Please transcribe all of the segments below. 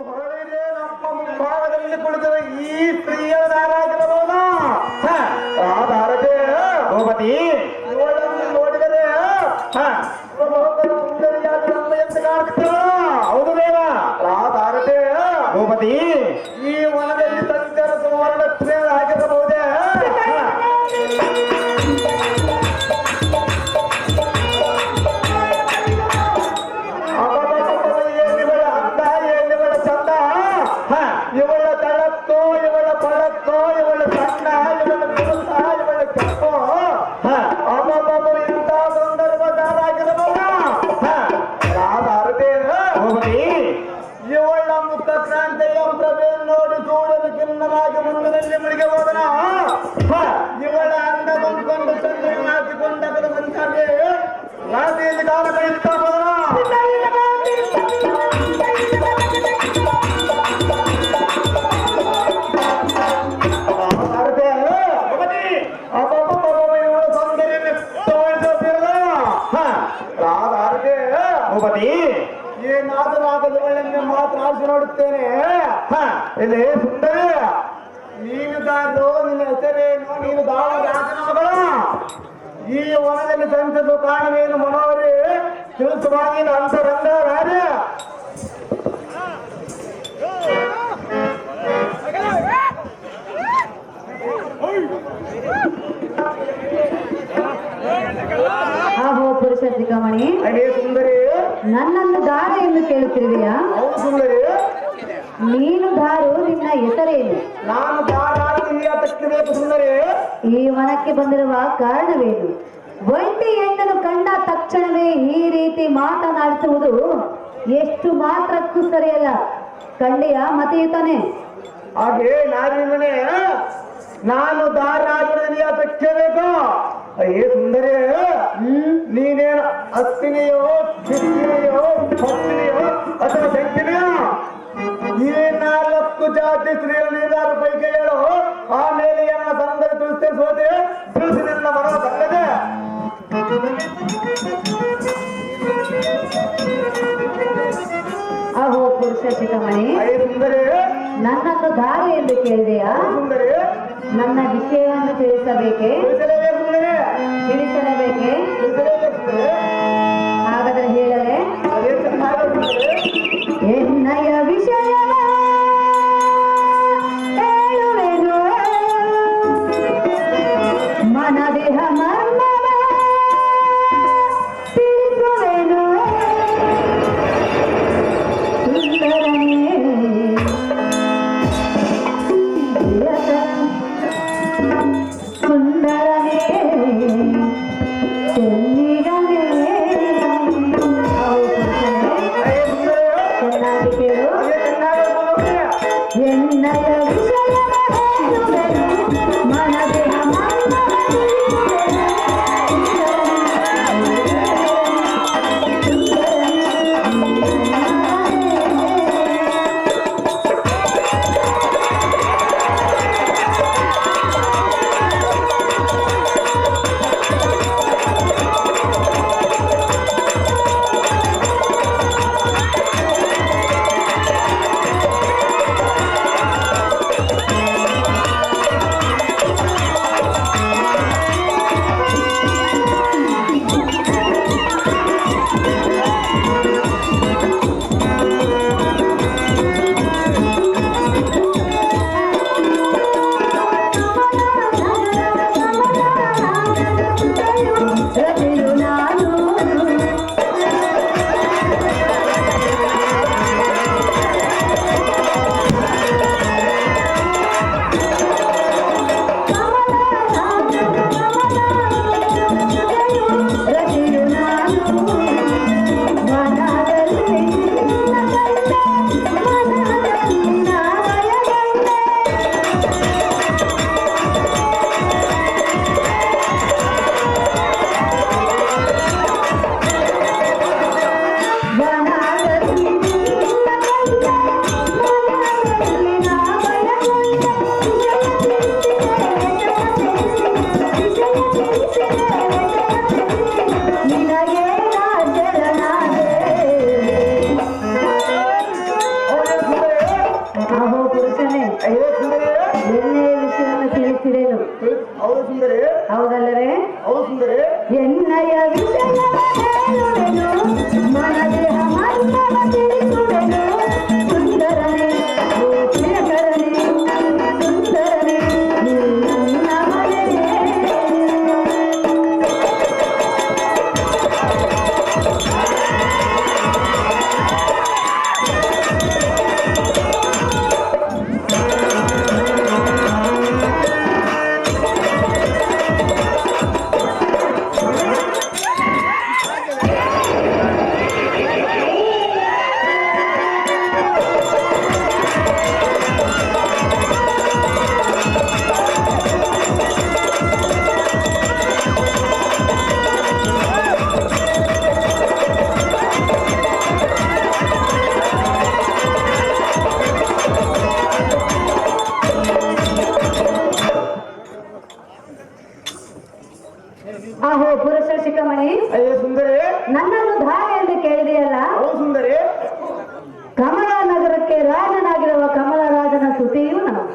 ಹೊರಳಿದೆ ನಮ್ಮ ಮುಂಭಾಗದಲ್ಲಿ ಕುಳಿತಿರುವ ಈ ಸ್ತ್ರೀಯರಾಗಿರಬಹುದಾ? ರಾಧಾರತೆ ಗೋಪತಿ ಇವಳನ್ನು ನೋಡಿದರೆ ಸುಂದರಿಯಾದ ನಮ್ಮ ಎಂದು ಕಾಣುತ್ತೇವ. ಹೌದು ದೇವ. ರಾಧಾರತೆ ಗೋಪತಿ ಈ ವನದಲ್ಲಿ ಸಂಚರಿಸುವ ವರ್ಣಸ್ತ್ರೀಯರಾಗಿರಬಹುದೇ? ಇವಳ ತಳತ್ತೋ ಇವಳ ಪಳತ್ತೋ ಇವಳ ಸಣ್ಣ ಇವಳ ಕುರುಸ ಇವಳ ಕೆಂಪು ಅಬ್ಬಬ್ಬ ಇಂಥ ಸಂದರ್ಭದಾಗಿರಬಹುದು. ಇವಳ ಮುಖ ಕ್ರಾಂತಿಯ ಪ್ರಭೆಯನ್ನು ನೋಡಿ ಸೂರ್ಯನ ಕಿರಣವಾಗಿ ಮುಂದಿನಲ್ಲಿ ಮುಳುಗಿ ಹೋದನ. ಇವಳ ಅಂದ ಬಂದ್ಕೊಂಡು ಚಂದ್ರನ ಹಾಕಿಕೊಂಡ ಬಂದರೆ ರಾತ್ರಿಯಲ್ಲಿ ಕಾಲ ಕಳೆಯುತ್ತಾ ಹೋದನ. ಏನಾದರಾಗದವಳನ್ನೇ ಮಾತ್ರ ಆಸೆ ನೋಡುತ್ತೇನೆ. ಇಲ್ಲಿ ಸುಂದರಿ ನೀನು ದಾರು ನಿನ್ನ ಹೆಸರೇನು? ನೀನು ದಾವ ರಾಜನ ಮಗಳ. ಈ ವನದಲ್ಲಿ ಸಂಚರಿಸುವ ಕಾರಣವೇನು ಮನೋರಿ ತಿಳಿಸುವಾಗಿ ಅಂತರಂಗ ರಾಜ. ಆಹೋ ಪುರುಷ ಶಿಖಾಮಣಿ, ಅದೇ ಸುಂದರಿ ನನ್ನನ್ನು ದಾರ ಎಂದು ಕೇಳುತ್ತಿರುವೆಯಾ? ಹೌದು ಸುಂದರಿ. ನೀನು ದಾರು, ನಿನ್ನ ಹೆಸರೇನು? ನಾನು ದಾರಾಬೇಕು ಸುಂದರಿ. ಈ ವನಕ್ಕೆ ಬಂದಿರುವ ಕಾರಣವೇನು? ಒಂಟಿ ಹೆಣ್ಣನ್ನು ಕಂಡ ತಕ್ಷಣವೇ ಈ ರೀತಿ ಮಾತನಾಡಿಸುವುದು ಎಷ್ಟು ಮಾತ್ರಕ್ಕೂ ಸರಿಯಲ್ಲ. ಕಂಡೆಯ ಮತೆಯುತ್ತಾನೆ. ಹಾಗೆ ನಾರಿನೇ ನಾನು ದಾರಾಜನಿಯ ತಕ್ಷಬೇಕು. ಅಯ್ಯೇ ಸುಂದರಿ, ನೀನೇನು ಹಸ್ತಿನಿಯೋ ಚಿತ್ತಿನಿಯೋ ಭಕ್ತಿನಿಯೋ ಅಥವಾ ಶಕ್ತಿನಿಯೋ? ಈ 4 ಜಾತಿ ಸ್ತ್ರೀಯರು ನೀರಾರು ಪೈಕಿ ಹೇಳು. ಆಮೇಲೆ ಎನ್ನ ಸಂದರ್ಭ ತಿಳಿಸ್ತೇ ಸೋದೆ ತಿಳಿಸಿ ನಿನ್ನ ಮನೋ ಸಂಗದೆ. ಅಹೋ ಪುರುಷ ಶಿಖಾಮಣಿ, ಅಯ್ಯೇ ಸುಂದರಿ ನನ್ನನ್ನು ದಾರಿ ಎಂದು ಕೇಳಿದೆಯಾ? ಸುಂದರಿ ನನ್ನ ವಿಷಯವನ್ನು ತಿಳಿಸಬೇಕೆ? ತಿಳಿಸಲೇಬೇಕೆ? ಹಾಗಾದರೆ ಹೇಳಲೆ. ಎನ್ನಯ ವಿಷಯ ಹೇಳುವೆನು, ಮನದೇಹ ಮರ್ಮವ ತಿಳಿಸುವೆನು. ಸುಂದರನೇ ಸುಂದರನೇ ಚೆನ್ನಿರನೇ ನನ್ನನ್ನು ಧಾರೆ ಎಂದು ಕೇಳಿದೆಯಲ್ಲ. ಹೌದು ಸುಂದರಿ. ಕಮಲ ನಗರಕ್ಕೆ ರಾಜನಾಗಿರುವ ಕಮಲರಾಜನ ಸುತಿಯು ನಾವು.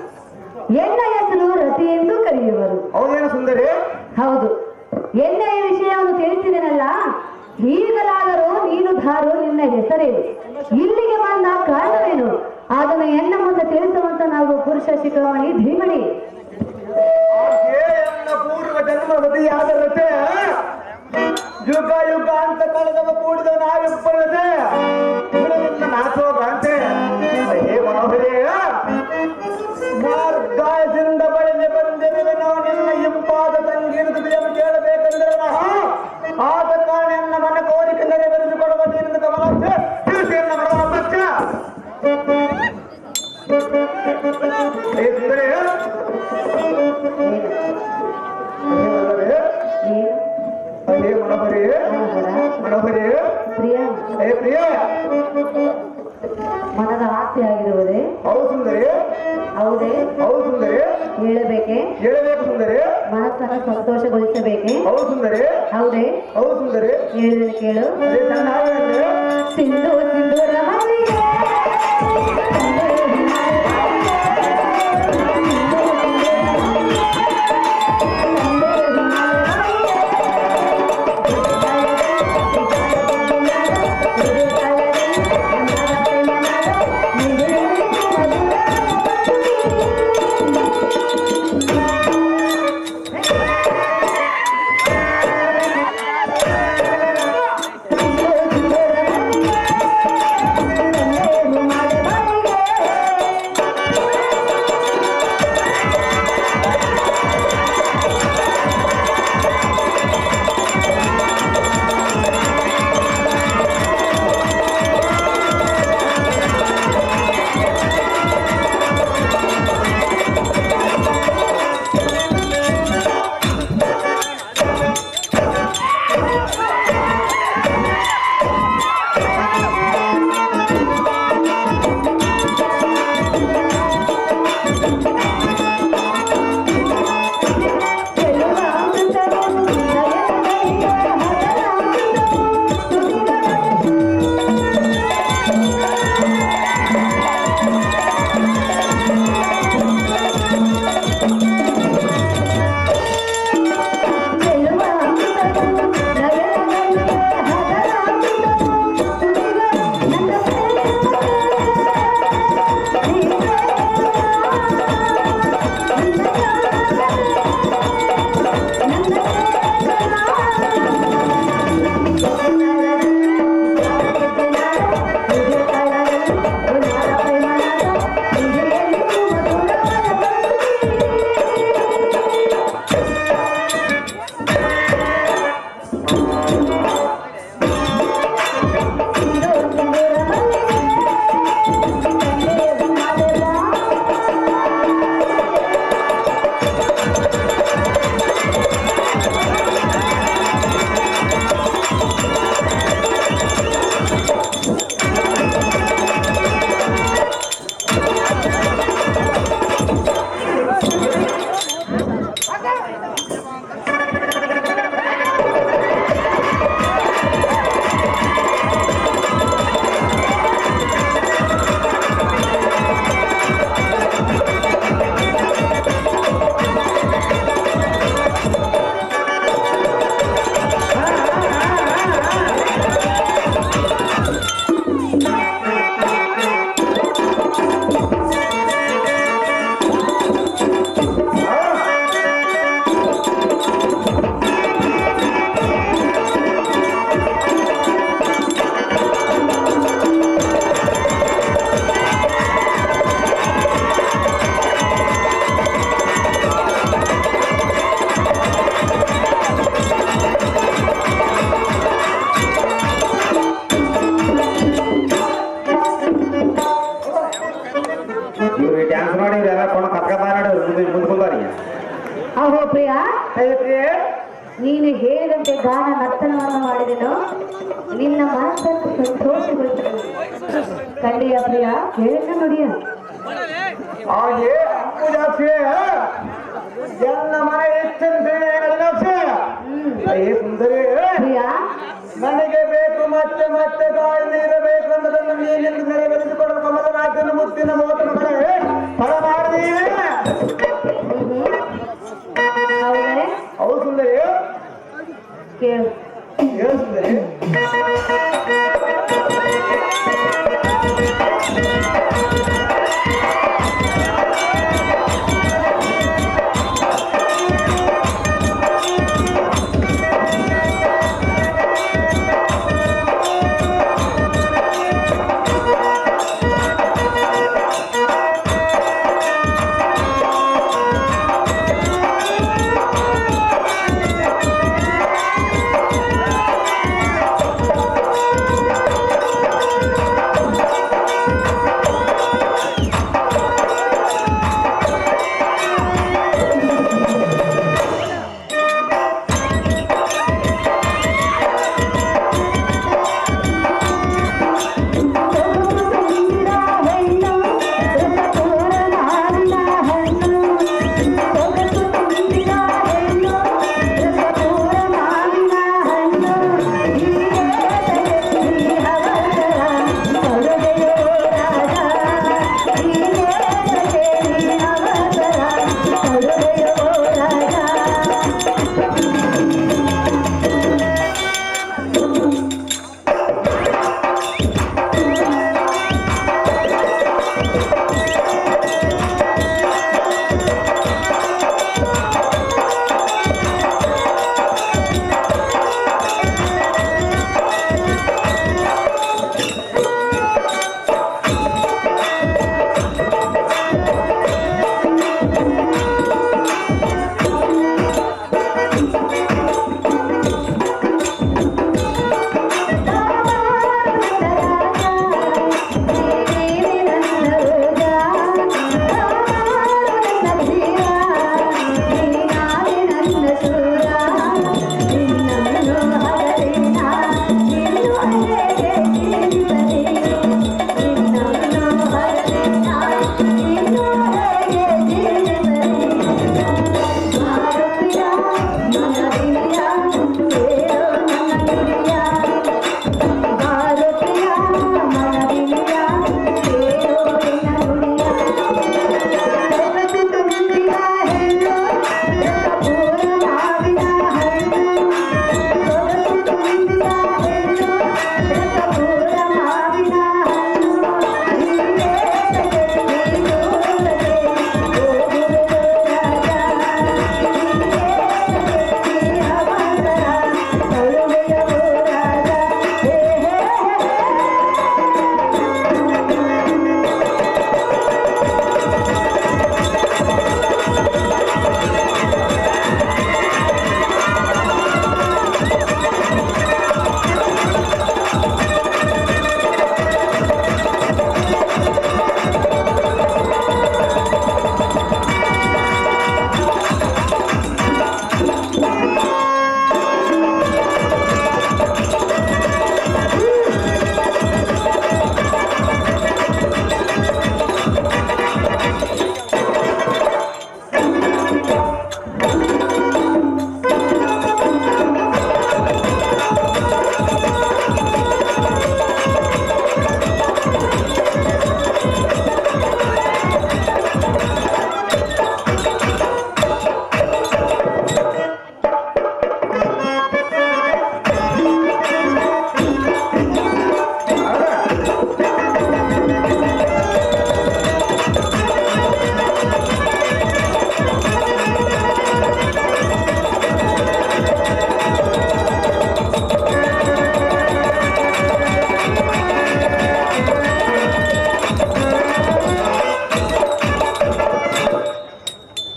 ಎನ್ನ ಹೆಸರು ರತಿ ಎಂದು ಕರೆಯುವರು. ಹೌದೇನು ಸುಂದರಿ? ಹೌದು. ಎಣ್ಣೆಯ ವಿಷಯವನ್ನು ತಿಳಿಸಿದೆನಲ್ಲ. ಈಗಲಾದರೂ ನೀನು ಧಾರು ನಿನ್ನ ಹೆಸರೇನು, ಇಲ್ಲಿಗೆ ಬಂದ ಕಾರಣವೇನು, ಅದನ್ನು ಎನ್ನ ಮುಂದೆ ತಿಳಿಸುವಂತ ನಾವು ಪುರುಷ ಶಿಖಾಮಣಿ ಧೀಮಣಿ. ನನ್ನ ಪೂರ್ವ ಜನ್ಮ ಗತಿಯಾದ ರತೆ, ಯುಗ ಯುಗ ಅಂತ ಕಳೆದವ ಕೂಡಿದ ನಾವಿಬ್ಬರತೆ ನಿನ್ನ ನಾಚೋಗ ಅಂತೆ. ಹೇ ಮನೋಹರೇ, ಮಾರ್ಗಾಯದಿಂದ ಬಳಿಗೆ ಬಂದಿರುವೆ ನಾವು ನಿನ್ನ ಇಂಪಾದ ಸಂಗೀತವನ್ನು ಕೇಳಬೇಕೆಂದರೆ ಆದ ಕಾರಣ ನನ್ನ ಮನ ಕೋರಿಕೆ ನೆರವೇರಿಸಿಕೊಡುವ ನೀರಿನ ಕಮಲಾಕ್ಷ ತಿಳಿಸಿ ಎನ್ನ ಮನೋಹರಕ್ಷ. ಹೇ ಸುಂದರೇ, ಹೇ ಮನೋಹರೇ, ಮನೋಹರೇ, ಪ್ರಿಯ ಹೇ ಪ್ರಿಯ, ಮನದ ಆಸೆ ಆಗಿರುವುದೇ? ಹೌದು ಸುಂದರಿ. ಹೌದೇ? ಹೌದು ಸುಂದರಿ. ಹೇಳಬೇಕೆ? ಹೇಳಬೇಕು ಸುಂದರಿ. ಮನಸ್ಸನ್ನು ಸಂತೋಷಗೊಳಿಸಬೇಕೆ? ಹೌದು ಸುಂದರಿ. ಹೌದೇ? ಹೌದು ಸುಂದರಿ. ಹೇಳಿದ್ರೆ ಕೇಳು. ಅದೇ ಸಣ್ಣ ಹಾಗೆ ಸಿಂಧು ಸಿಂಧೂರ ಮಲ್ಲಿಗೆ ಅಹೋ ಪ್ರಿಯ, ನೀನು ಹೇಳಿದಂತೆ ಗಾನ ನರ್ತನವನ್ನು ಮಾಡಿದೆನು. ನಿನ್ನ ಮನಸ್ಸನ್ನು ಸಂತೋಷಗೊಳಿಸಿದನು. ಕಂಡಿಯ ಪ್ರಿಯ, ಹೇಳಿದ ನುಡಿಯ ಹಾಗೆ ಅಂಬುಜಾಕ್ಷಿ ಎನ್ನ ಮನೆ ಹೆಚ್ಚಂತೆ ಸುಂದರಿ ಪ್ರಿಯ, ನನಗೆ ಬೇಕು ಮತ್ತೆ ಮತ್ತೆ ಗಾಳಿ ನೀರಬೇಕು ಅನ್ನೋದನ್ನು ನೀನಿಂದ ನೆರವೇರಿಸಿಕೊಡುವ ಕಮಲ ರಾಜ್ಯನ ಮುತ್ತಿನ ಮೋತ ಮಗಳೇ ಫಲ ಮಾಡಿದೀವಿ. ಹೌದು ಸುಂದರಿ, ಕೇಳು. ಹೇಳು ಸುಂದರಿ.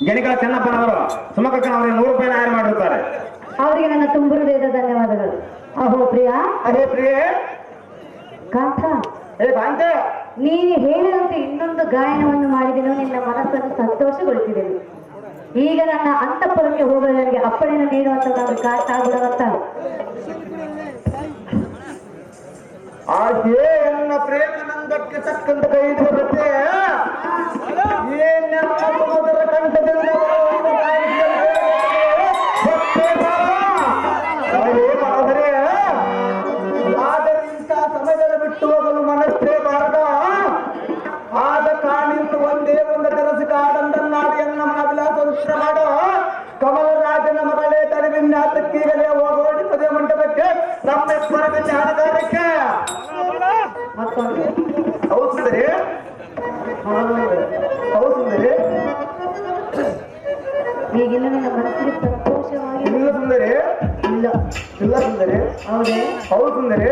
ಗೆಣಿಗಳ ಚೆನ್ನಪ್ಪನವರು ಸುಮಕಕ್ಕನವರಿಗೆ 100 ರೂಪಾಯಿ ಹಾಯರ್ ಮಾಡಿರುತ್ತಾರೆ. ಅವರಿಗೆ ನನ್ನ ತುಂಬು ಹೃದಯದ ಧನ್ಯವಾದಗಳು. ಅಹೋ ಪ್ರಿಯಾ, ಅದೇ ಪ್ರಿಯೆ. ಕಾಂತ, ಏ ಕಾಂತೆ, ನೀನು ಹೇಳಿದಂತೆ ಇನ್ನೊಂದು ಗಾಯನವನ್ನು ಮಾಡಿದೆನು, ನಿನ್ನ ಮನಸ್ಸನ್ನು ಸಂತೋಷಗೊಳಿಸಿದೆನು. ಈಗ ನನ್ನ ಅಂತಃಪುರಕ್ಕೆ ಹೋಗಲು ನನಗೆ ಅಪ್ಪಣೆಯನ್ನು ನೀಡುವಂತ ನಾನು ಕಾಟ ಬಿಡುವಂತ ಆಕೆ ಎನ್ನ ಪ್ರೇಮನಂದಕ್ಕೆ ತಕ್ಕಂತ ಕೈದು ಬರುತ್ತೆ. ಏನೆಲ್ಲ ಮೊದಲ ಕಂಠದಿಂದ ಜ್ಞಾನಕಾರಕ್ಕೆ ಮತ್ತೊಂದು ಹೌದು ಸುಂದರಿ ಹೌದು ಸುಂದರಿ ಈಗಿನ ನನ್ನ ಮನಸ್ಸಿಗೆ ಸಂತೋಷವಾಗಿ ಇಲ್ಲ ಸುಂದರಿ ಇಲ್ಲ ಇಲ್ಲ ಸುಂದರಿ ಹೌದೇ ಹೌದು ಸುಂದರಿ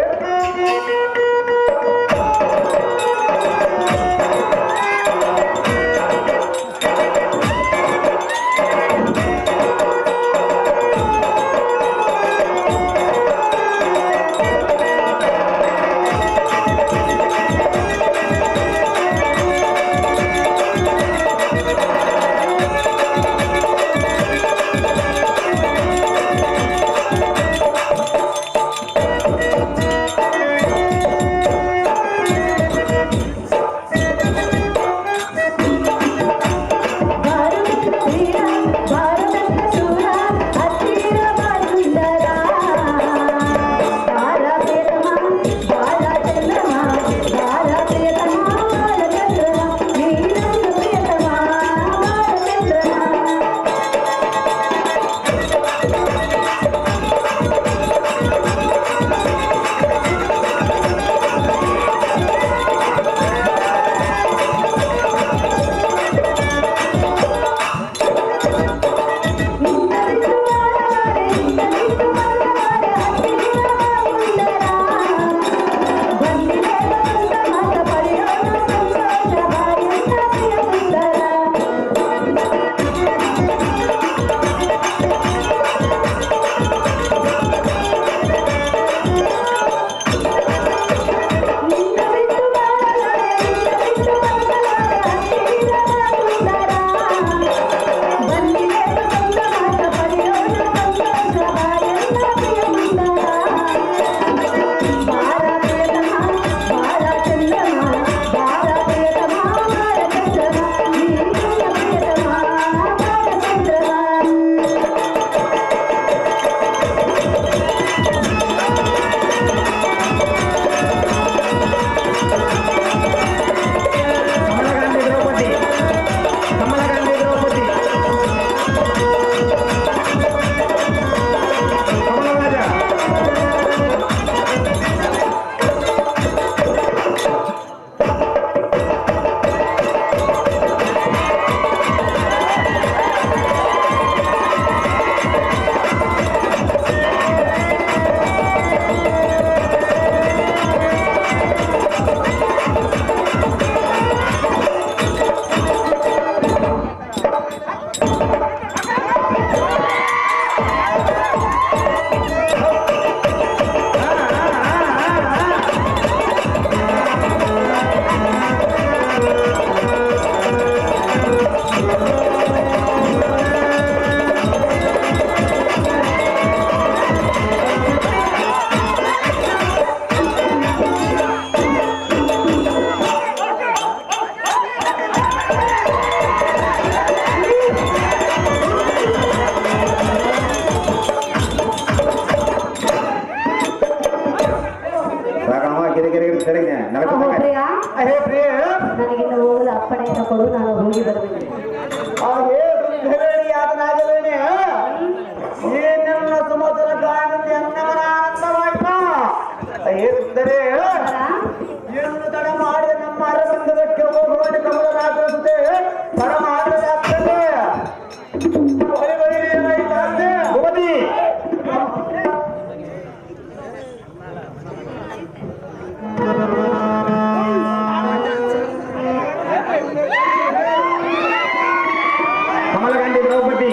ಪ್ರಿಯಾ ಹೇ ಪ್ರಿಯ ನನಗಿನ್ನು ಹೋಗಲು ಅಪ್ಪಣೆಯನ್ನು ಕೊಡು ನಾನು ಹೋಗಿ ಬರಬೇಕು ಹಾಗೆ ಸುಂದರಿಯಾದನಾಗಲೇನೆ ಏನೆಲ್ಲ ಸುಮಧುರ ಗಾನದಲ್ಲಿ ಅನ್ನವನ ಆನಂದವಾಯ್ತಾ ಹೇರಿದ್ದರೆ ಏನು ತಡ ಮಾಡಿ ನಮ್ಮ ಅರಬಂಧದಕ್ಕೆ ಹೋಗುವಲ್ಲಿ ಕಮಲರಾಜತೆ ತಡ ಮಾಡಲಾಗ್ತದೆ ಏನಾಯ್ತಾಗ್ತದೆ ಭೂಪತಿ ಕಮಲಗಂಡಿ ದ್ರೌಪದಿ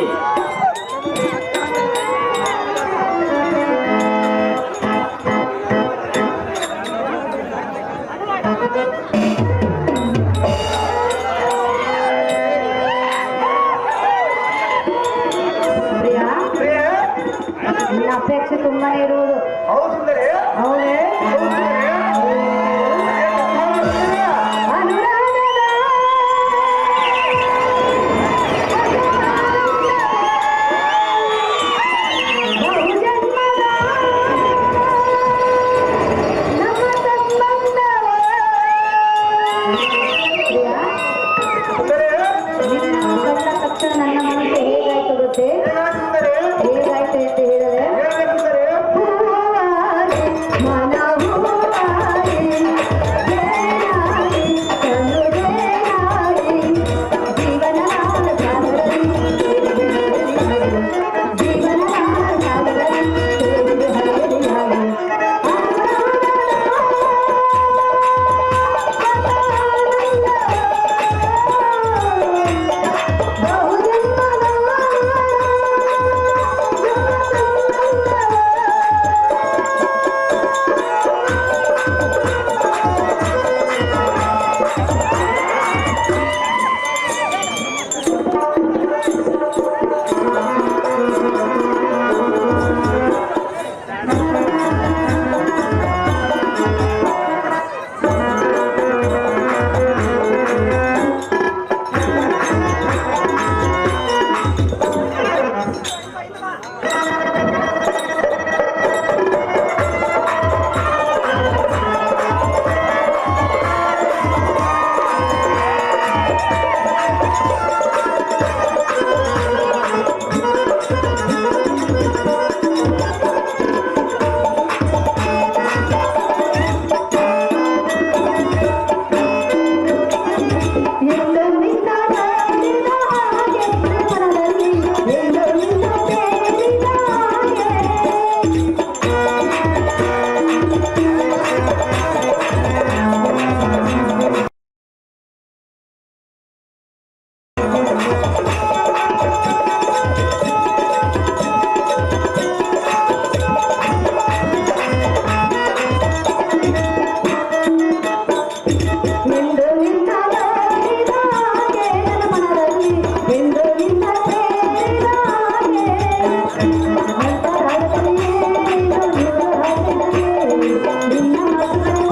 ನಿನ್ನ ಮಕ್ಕಳು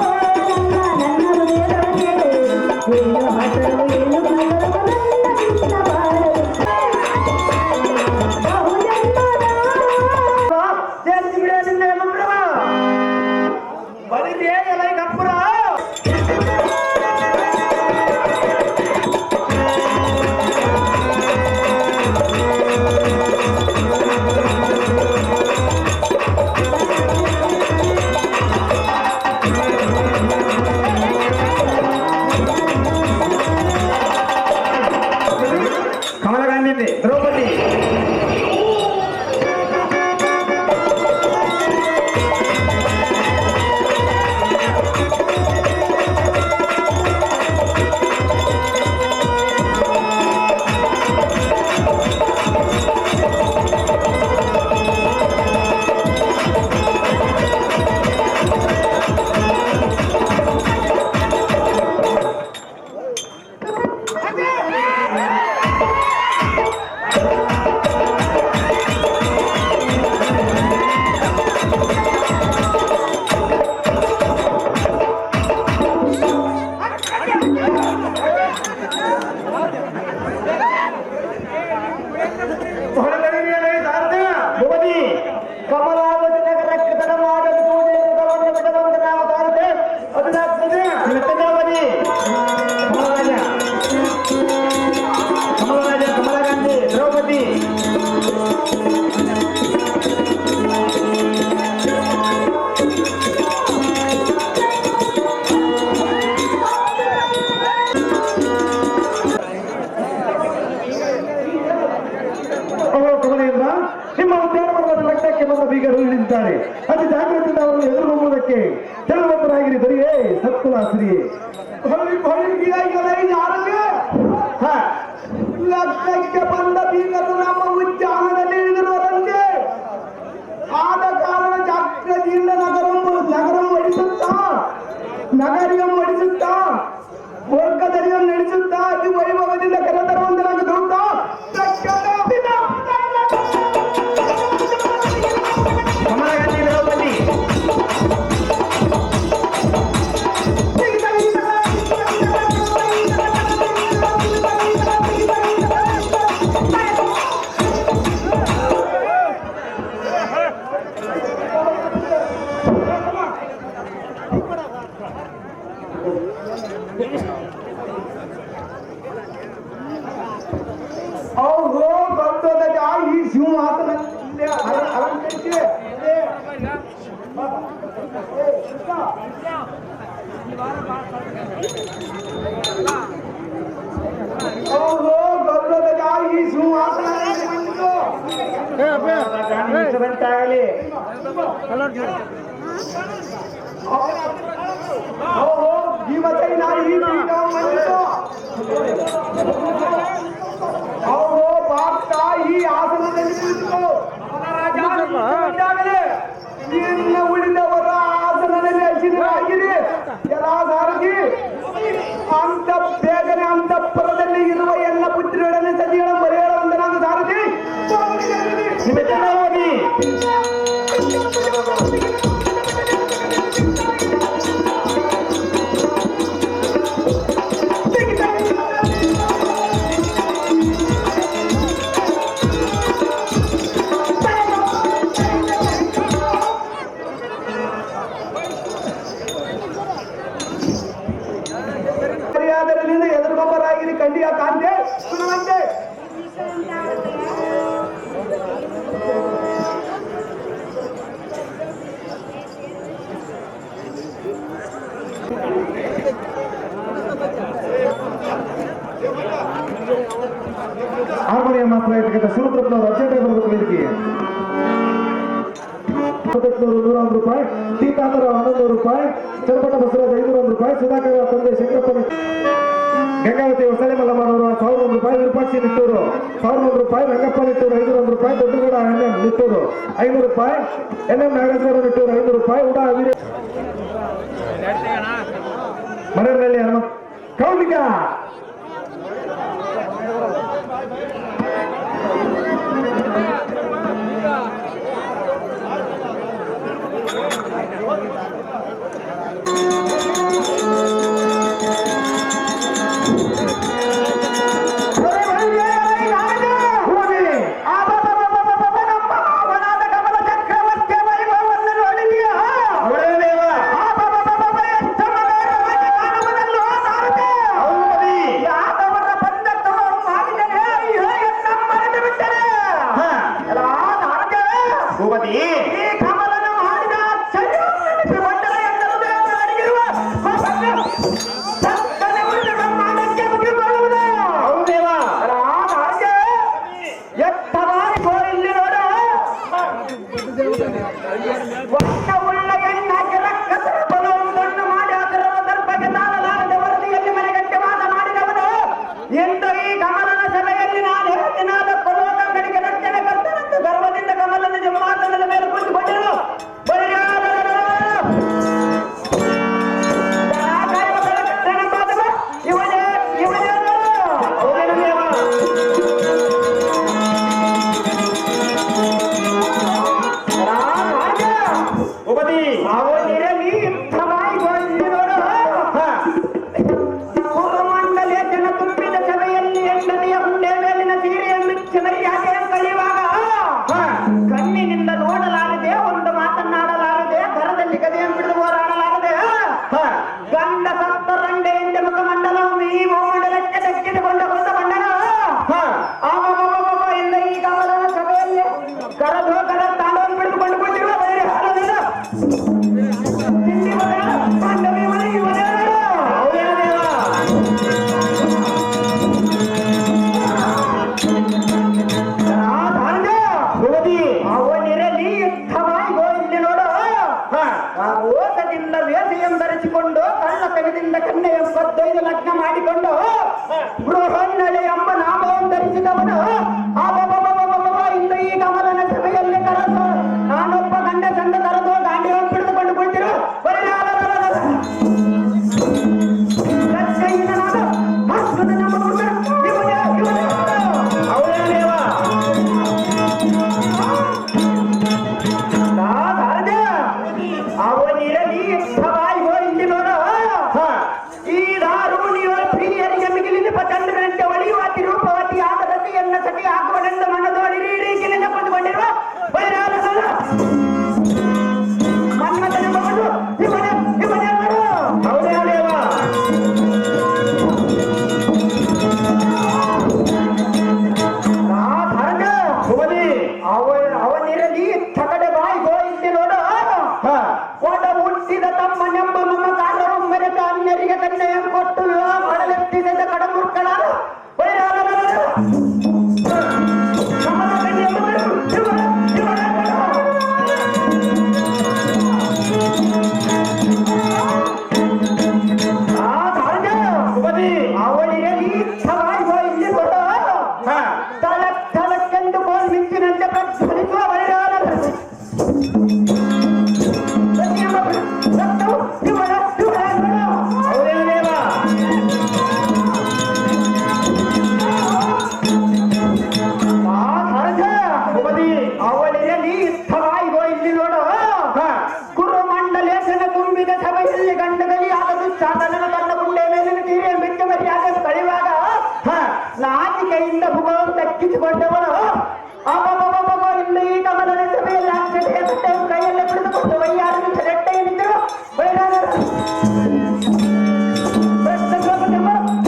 ನನ್ನ ಹೃದಯದೊಳಗೆ ಏನು ಹಸರು ಏನು ಕಸರು ನನ್ನ ನಿನ್ನ ಬಾಳಲು ಸೇರಿಸಿ ಬಿಡ ನಿನ್ನ ಯಮಪುರವ ಬರಿದೇ ಎಲ್ಲ ಕಪ್ಪುರ ಕಮಲಗಾಂಧಿ ದ್ರೌಪದಿ ಕಮಲಾವತಿ ನಗರಕ್ಕೆ ತಡ ಮಾಡಲು ಬಿಡಬಂದ ನಾವು ತಾರದೆ ಅದಾಗ್ತದೆ ಕಮಲರಾಜ ಕಮಲರಾಜ ಕಮಲಗಾಂಧಿ ದ್ರೌಪದಿ ಕಮಲೇಂದ್ರ ನಿಮ್ಮ ಉದ್ಯಾನವನದ ಲಗ್ನಕ್ಕೆ ಬಂದ ಬೀಗರು ಇಳಿದಿದ್ದಾರೆ ಅತಿ ಜಾಗೃತಿಯಿಂದ ಅವರನ್ನು ಎದುರುಗೊಳ್ಳುವುದಕ್ಕೆ ಕೆಲವಂತರಾಗಿರಿ ಬರಿಯೇ ಸತ್ಕುಲಾಸ್ತ್ರೀಯೇ ಲಗ್ನಕ್ಕೆ ಬಂದ ಬೀಗರು ನಮ್ಮ ಉದ್ಯಾನದಲ್ಲಿ ಇಳಿದಿರುವರಂತೆ ಆದ ಕಾರಣ ಜಾಗೃತಿಯಿಂದ ನಗರಂ ಒಡಿಸುತ್ತಾ ನಗರಿಯಂ ಒಡಿಸುತ್ತಾ ವರ್ಗದರಿಯನ್ನು ನಡೆಸುತ್ತಾ ಅತಿ ವೈಭವದಿಂದ ಕರೆತರುವಂತರಾಗುತ್ತಾ ಕಮಲಗಾಂಧಿ ದ್ರೌಪದಿ ಓಹೋ ಭಕ್ತದ ಈ ಸಿಂಹಾಸನ ಅಲಂಕರಿಸಿ ಓಹೋ ಭಕ್ತದ ಈ ಸಿಂಹಾಸನ ಆಗಲಿ ಓಹೋ ಜೀವತೈನ ಈ ಅವರು ಭಕ್ತ ಈ ಆಸನದಲ್ಲಿ ಕುಳಿತು ಇನ್ನು ಉಳಿದವರ ಆಸನದಲ್ಲಿ ಹಸಿರಾಗಿದೆ ಎಲ್ಲ ಸಾರಥಿ ಅಂತ ಬೇಗನೆ ಅಂತಃಪುರದಲ್ಲಿ ಇರುವ ಎಲ್ಲ ಪುತ್ರಿಯೊಡನೆ ಸತಿಗಳ ಮರೆಯಲು ಒಂದನಾದ ಸಾರಥಿ ಮರ್ಯಾದರಿಂದ ಎದುರುಗೊಬ್ಬರಾಗಿರಿ ಕಂಡಿಯ ಕಾಂತೆ ಸುನವಂತೆ ಹಾರ್ಮೋನಿಯಂ ಮಾತ್ರ ಇರ್ತಕ್ಕಂಥ ಶಿವಪ್ರಭನವರು ಅರ್ಜೆಂಟ್ ಬರಬೇಕು ವೇದಿಕೆಗೆ 100 ರೂಪಾಯಿ, ತೀರ್ಥಾಂತರ 1100 ರೂಪಾಯಿ, ಚರಪಟ ಬಸವರಾಜ್ 500 ರೂಪಾಯಿ, ಸುಧಾಕರ್ ತಂದೆ ಶಂಕರಪ್ಪ ಗಂಗಾವತಿ ಹೊಸಳೆ ಮಲ್ಲಮ್ಮನವರು 1000 ರೂಪಾಯಿ, ವಿರೂಪಾಕ್ಷಿ ನಿಟ್ಟೂರು 1000 ರೂಪಾಯಿ, ರಂಗಪ್ಪ ನಿಟ್ಟೂರು 500 ರೂಪಾಯಿ, ದೊಡ್ಡಗೌಡ ಎನ್ಎಂ ನಿಟ್ಟೂರು 500 ರೂಪಾಯಿ, ಎನ್ಎಂ ನಾಗೇಶ್ವರ ನಿಟ್ಟೂರು 500 ರೂಪಾಯಿ, ಉಡಾ ವೀರ ಮನೆಯಲ್ಲಿ ಹನುಮ ಕೌಲಿಕ ವೇಷೆಯನ್ನು ಧರಿಸಿಕೊಂಡು ಕಳ್ಳ ಕನದಿಂದ ಕನ್ಯೆಯ 25 ಲಗ್ನ ಮಾಡಿಕೊಂಡು ಬೃಹನ್ನಳೆ ಎಂಬ ನಾಮವನ್ನು ಧರಿಸಿದವನು ಇಂದು ಈ ಕಮಲನ ಸಭೆಯಲ್ಲಿ ಕರೆದು ನಾನೊಬ್ಬ ಗಂಡ ಚಂದ ಕರೆದು ಗಾಂಡಿಯನ್ನು ಹಿಡಿದುಕೊಂಡು ಕುಳಿತಿರು ಅವನಿರಲಿ ಇಷ್ಟವಾಗಿ ಹೋಗಿ ನೋಡ ಈ ದಾರುಣಿಯ ಪ್ರಿಯರಿಗೆ ಮಿಗಿಲಿನ ಪತಂಡರಂತೆ ಒಳಿಯುವತಿ ರೂಪವತಿ ಆಗದತಿ ಎನ್ನ ಸತಿ ಆಗುವನೆಂದು ಮನದೋಡಿರಿ ರೀಗಿಲಿನ ಕುಂದುಕೊಂಡಿರುವ ಮನ್ಮಥನ ಮಗನು ಇವನೇ ನೋಡು ಅವನೇ ದೇವ ಅವನಿರಲಿ ಕಡೆ ಬಾಯಿ ಗೋಯಿಂದೆ ನೋಡು ಒಡ ಹುಟ್ಟಿದ ತಮ್ಮನೆಂಬ ಮಮಕಾರರು ಮೆರೆದ ಅನ್ಯರಿಗೆ ಕನ್ಯೆಯ ಕೊಟ್ಟು ಮಾಡಲೆತ್ತಿದ ಕಡಮುರ್ಕಳ ಅವನಿರಲಿ ಸವಾಯಿ ಗೋಯಿಂದೆ ನೋಡು ತಳಕ್ಕೆಂದು ಗೋಲ್ ಮಿಂಚಿನಂತೆ ಪ್ರಜ್ವಲಿಸುವ ಅವಳಿರಲಿ ಇಷ್ಟವಾಗಿ ಹೋಗಿ ನೋಡು ಕುರುಮಂಡಲೇಶನ ತುಂಬಿದ ಸಭೆಯಲ್ಲಿ ಗಂಡಗಲಿ ಆಗದು ಸಾಧನನ ತನ್ನ ಗುಂಡೆ ಮೇಲಿನ ತೀರೆ ಮೆಚ್ಚ ಮರ್ಯಾದೆ ಕಳೆಯುವಾಗ ನಾಚಿಕೆಯಿಂದ ಭುಗವನ್ನು ದಕ್ಕಿಸಿಕೊಂಡವನು ಇಂದು ಈ ಕಮಲನ ಸಭೆಯಲ್ಲಿ ಅಕ್ಷತೆಯ ಕಟ್ಟೆಯನ್ನು ಕೈಯಲ್ಲೇ ಬಿಡಿದುಕೊಂಡು ವೈಯಾರು ಸೆಟ್ಟೆಯಲ್ಲಿದ್ದರು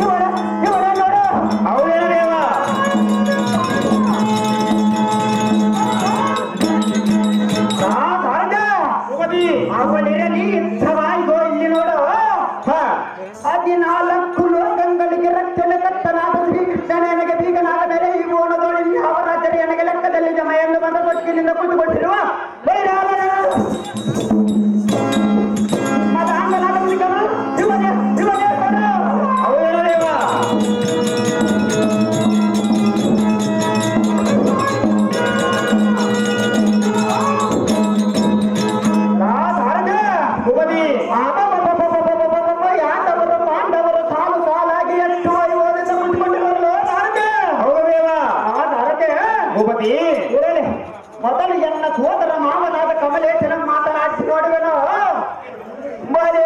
ನೋಡು ಅವಳೇನ ದೇವ ಅವಳಿರಲಿ ಇಷ್ಟವಾಗಿ ಇಲ್ಲಿ ನೋಡು 14 ಲೋಕಗಳಿಗೆ ರಕ್ಷಣೆ ಕಟ್ಟನಾದ ಶ್ರೀಕೃಷ್ಣ ನನಗೆ ಬೀಗನಾದ ಮೇಲೆ ಈ ಓಣದೋಳಿಲ್ಲಿ ಅವರಾಜರಿ ನನಗೆ ಲೆಕ್ಕದಲ್ಲಿ ಜಮೆಯನ್ನು ಬಂದ ತೊಟ್ಟಿನಿಂದ ಕುಳಿತುಕೊಂಡಿರುವ ಪಾಂಡವರು ಸಾಲು ಸಾಲಾಗಿ ಎಷ್ಟು ವೈಭವದಿಂದ ಮುಂದುಕೊಂಡಿರಲು ಭೂಪತಿ ಮೊದಲು ಎನ್ನ ಸೋದರ ಮಾವನಾದ ಕಮಲೇಶನ ಮಾತನಾಡಿಸಿ ನೋಡುವೆನು ಬರೇ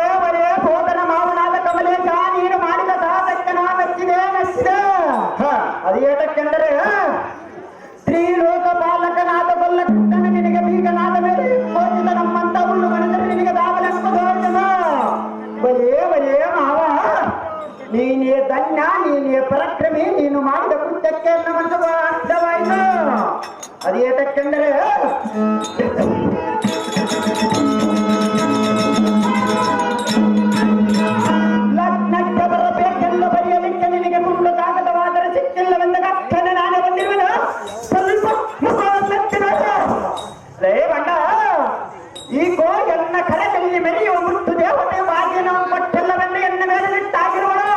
ಸೋದರ ಮಾವನಾದ ಕಮಲೇಶ ನೀನು ಮಾಡಿದ ಸಾಹಸಕ್ಕೆ ನಾ ಮೆಚ್ಚಿದೆ ಅದು ಏಟಕ್ಕೆಂದರೆ ಶ್ರೀಲೋಕ ಬಾಲಕನಾದ ಬಲ್ಲಕೃಷ್ಣನ ನಿನಗೆ ಬೀಗನಾದ ಮೇಲೆ ಕೋಚಿದ ನಮ್ಮಂತ ಹುಲ್ಲು ಗಣಿದರೆ ನಿನಗೆ ದಾವಲೆಂಬುದೋಚನ ಬರೇ ಮಾವ ನೀನೇ ಧನ್ಯ ನೀನೇ ಪರಾಕ್ರಮಿ ನೀನು ಮಾಡಿದ ಕೃತ್ಯಕ್ಕೆ ನಮ್ಮಂತ ಅರ್ಥವಾಯಿತು ಅದೇತಕ್ಕೆಂದರೆ ಲಗ್ನಕ್ಕೆ ಬರಬೇಕೆಂದು ಬರೆಯಲಿಕ್ಕೆ ನಿನಗೆ ಸುಳ್ಳು ಕಾಗದವಾದರೆ ಸಿಕ್ಕಿಲ್ಲವೆಂದ ಕಷ್ಟನೆ ನಾನೇ ಬಂದಿರುವೆನು ಸ್ವಲ್ಪ ರೇ ಬಂಡ ಈಗೋ ಎನ್ನ ಕರೆದಲ್ಲಿ ಮೆರೆಯುವ ಮುಟ್ಟು ದೇವತೆ ಬಾಗಿನ ಕೊಟ್ಟೆಲ್ಲವೆಂದು ಎನ್ನ ಮೇಲೆ ನಿಟ್ಟಾಗಿರುವಳು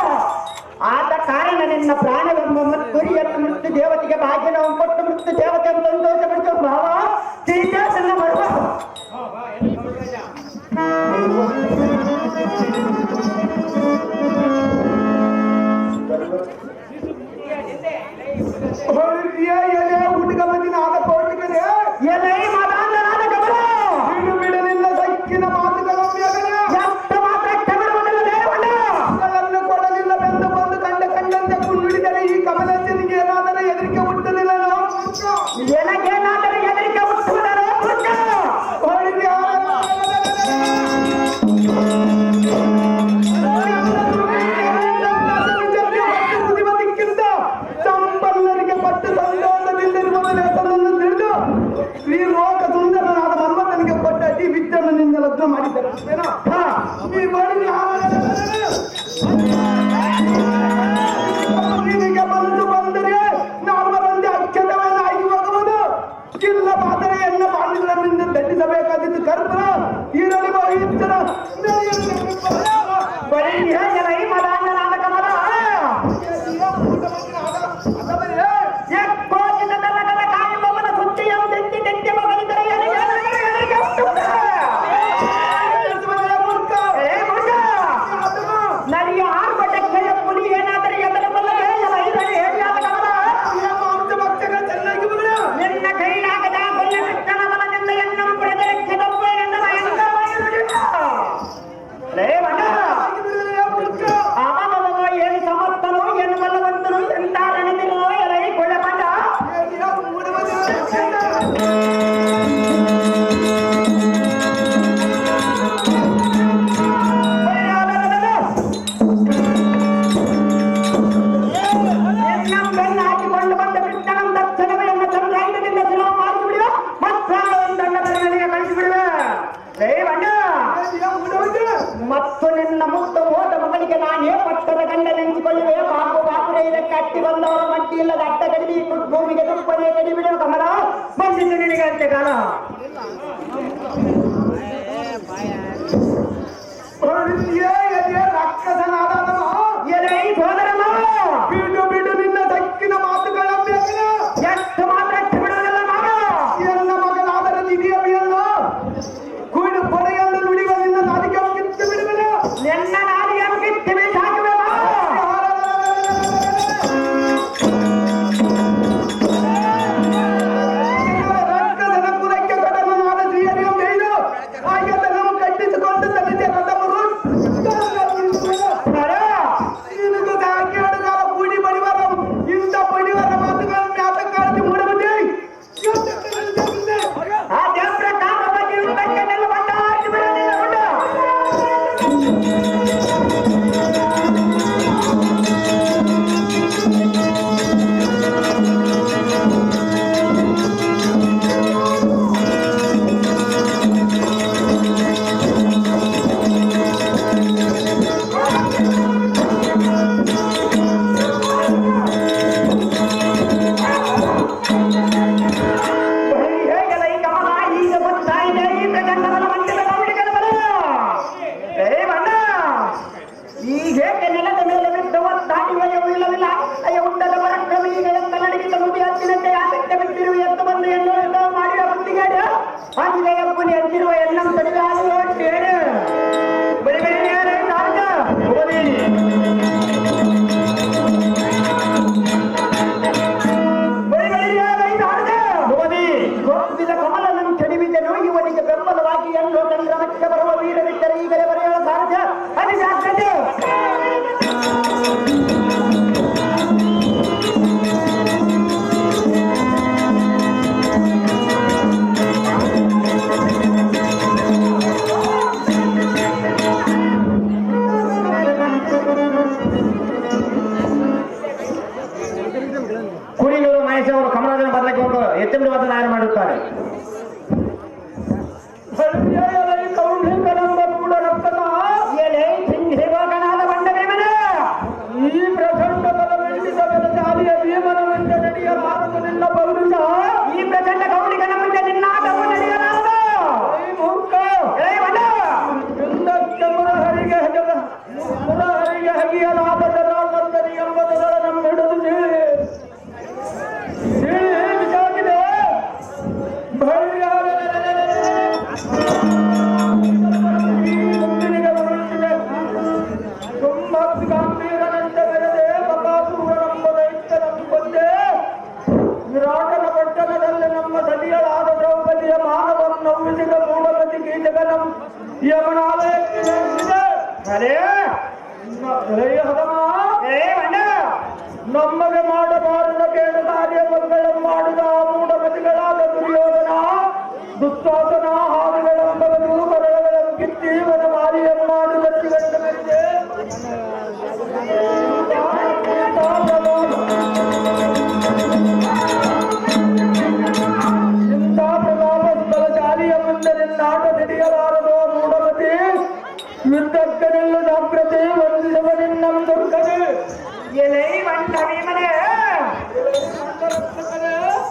ಆದ ಕಾರಣ ನಿನ್ನ ಪ್ರಾಣವೆಂಬ ಗುರಿಯನ್ನು ಮೃತ್ಯು ದೇವತೆಗೆ ಭಾಗ್ಯನವು ಕೊಟ್ಟು ಮೃತ್ಯು ದೇವತೆಯನ್ನು ಸಂತೋಷಪಡಿಸುವ ಭಾವ ಶ್ರೀಕೇಶನ ಬರುವ ಹುಡುಗ ಬಂದಿನ ಆದ ಕೋಟಿಗೆ ಎಲೆ ಮದಾಂಧನಾದ ಗಮನ ಬಿಡು ಬಿಡಲಿಲ್ಲ ಸಕ್ಕಿನ ಮಾತುಗಳು ಎಷ್ಟು ಮಾತ್ರ ಗಳನ್ನು ಕೊಡಲಿಲ್ಲ ಬೆಂದು ಬಂದು ಕಂಡಂತೆ ಕುಳ್ಳಿಡಿದರೆ ಈ ಕಮಲೇಶನಿಗೆ ಏನಾದರೂ ಹೆದರಿಕೆ ಹುಟ್ಟಲಿಲ್ಲ ನನಗೇನ ಮತ್ತು ನಿನ್ನ ಮುತ್ತು ಹೋದ ಮಗಳಿಗೆ ನಾನೇ ಪಟ್ಟದ ಗಂಡ ನೆಂಚಿಕೊಳ್ಳುವೆ. ಬಾಪು ಬಾಪುರೇ ಇದಕ್ಕೆ ಅಟ್ಟಿ ಬಂದವರ ಮಟ್ಟಿ ಇಲ್ಲದ ಅಟ್ಟ ಕಡಿಮೆ ಭೂಮಿಗೆ ತುಪ್ಪನೇ ಕಡಿ ಬಿಡುವ ಕಮಲ ಬಂದಿದ್ದು ನಿನಗೆ ಅಂತೆ ಕಾಲ. ಬಿಡು ಬಿಡು ನಿನ್ನ ತಕ್ಕಿನ ಮಾತುಗಳ ಎಷ್ಟು ಮಾತ್ರ ಬಿಡುವುದಿಲ್ಲ ಮಾಮ. ಎಲ್ಲ ಮಗನಾದರೆ ನಿಧಿಯಲ್ಲ ಕುಡಿದು ಕೊನೆಯನ್ನು ನುಡಿಯುವ ನಿನ್ನ ನಾಲಿಗೆ ಕಿತ್ತು ಬಿಡುವುದು. ನಿನ್ನ ನಾಲಿಗೆ ಕಿತ್ತು ಸಾಕುವೆ ರಕ್ತದ ಕುಲಕ್ಕೆ ಕಡಲು ನಾಡ ಶ್ರೀಯರಿಗೂ ಮೇಲು ಹಾಗೆಲ್ಲ ನಾವು ಕಟ್ಟಿಸಿಕೊಂಡು ತನ್ನಿದೆ ರಥವರು ಕೂಡಿ ಬಡಿವರ ಇಂಥ ಬಡಿವರ ಮಾತುಗಳನ್ನು ಜ್ಞಾಪಕಾರ್ತಿ ಮೂಡಬುದ್ಧಿ ಆ ದೇವರ ಕಾಮವಾಗಿ ಉಂಟಕ್ಕೆಲ್ಲ ಬಂದಾಗಿ ಬಿಡಲಿಲ್ಲ ಇವನಿಗೆ ಬೆಂಬಲವಾಗಿ ಎಲ್ಲೋ ಸಂಗ್ರಾಮಕ್ಕೆ ಬರುವ ವೀರವಿದ್ದರೆ ಈಗಲೇ ಬರೆಯಲು ಸಾಧ್ಯ. ಅದು ಜಾಗ್ರತೆ. ಕುರಿಗಳು ಮಹೇಶವರು ಕಮಲದ ಬದಲಕ್ಕೆ ಹೋಗುವ ಎತ್ತಬಿಡುವಂತ ತಯಾರು ಮಾಡುತ್ತಾರೆ. ಈ ಪ್ರಚಂಡ ಬಲವೆಂದಿದ ಬೆಲಜಾಲಿಯ ಭೀಮನವೆಂದ ನಡೆಯಲಾರದು ನಿನ್ನ ಪೌರುಷ. ಈ ಪ್ರಚಂಡ ಕೌಲಿಗನ ಮುಂದೆ ನಿನ್ನ ಆಟವು ನಡೆಯಲಾರದು. ಮೂರ್ಖ ಹಿಂದಕ್ಕೆ ಮುರಹರಿಗೆ ಹಗಿಯಲಾದ ಜನಾರ್ದನರಿ ಎಂಬುದರ ನಮ್ಮ ಹಿಡಿದು ಬಿಸಾಗಿದೆ. ಗಂಭೀರನಂತೆ ಬೆಳೆದೆ ಬಕಾಸುರನೆಂಬ ದೈತ್ಯನನ್ನು ಕೊಂದೆ. ವಿರಾಟನ ಪಟ್ಟಣದಲ್ಲಿ ನಮ್ಮ ಸತಿಯಳಾದ ದ್ರೌಪದಿಯ ಮಾನವನ್ನು ನವ್ವಿಸಿದ ಮೂಢಮತಿ ಕೀಚಕನಂ ಯಮನಾಲಯಕ್ಕೆ ನಮಗೆ ಮಾಡಬಾರದ ಕೇಡ ಕಾರ್ಯಗಳ ಮಾಡಿದ ಮೂಢಮತಿಗಳಾದ ದುರ್ಯೋಧನ ದುಸ್ಸಾಸನ ಹಾವಿಗಳೆಂಬವರು ಕರಗಳನ್ನು ಕಿತ್ತಿ ವನ ಮಾರಿಯನ್ನು ಮಾಡಿ ಗಟ್ಟಿಗಂಡ ಮೇಲೆ ಇಂಥ ಪ್ರಭಾವ ಬಲಶಾಲಿಯ ಮುಂದೆ ನಿನ್ನಾಟ ಹಿಡಿಯಲಾರದು ಮೂಢಮತಿ. ಯುದ್ಧಕ್ಕೆ ನಿಲ್ಲು ಜಾಗ್ರತೆ ವಂದಿಸುವ ನಿನ್ನ ದುರ್ಗದೆ. ಎಲೈ ವಂಡ ಭೀಮನೆ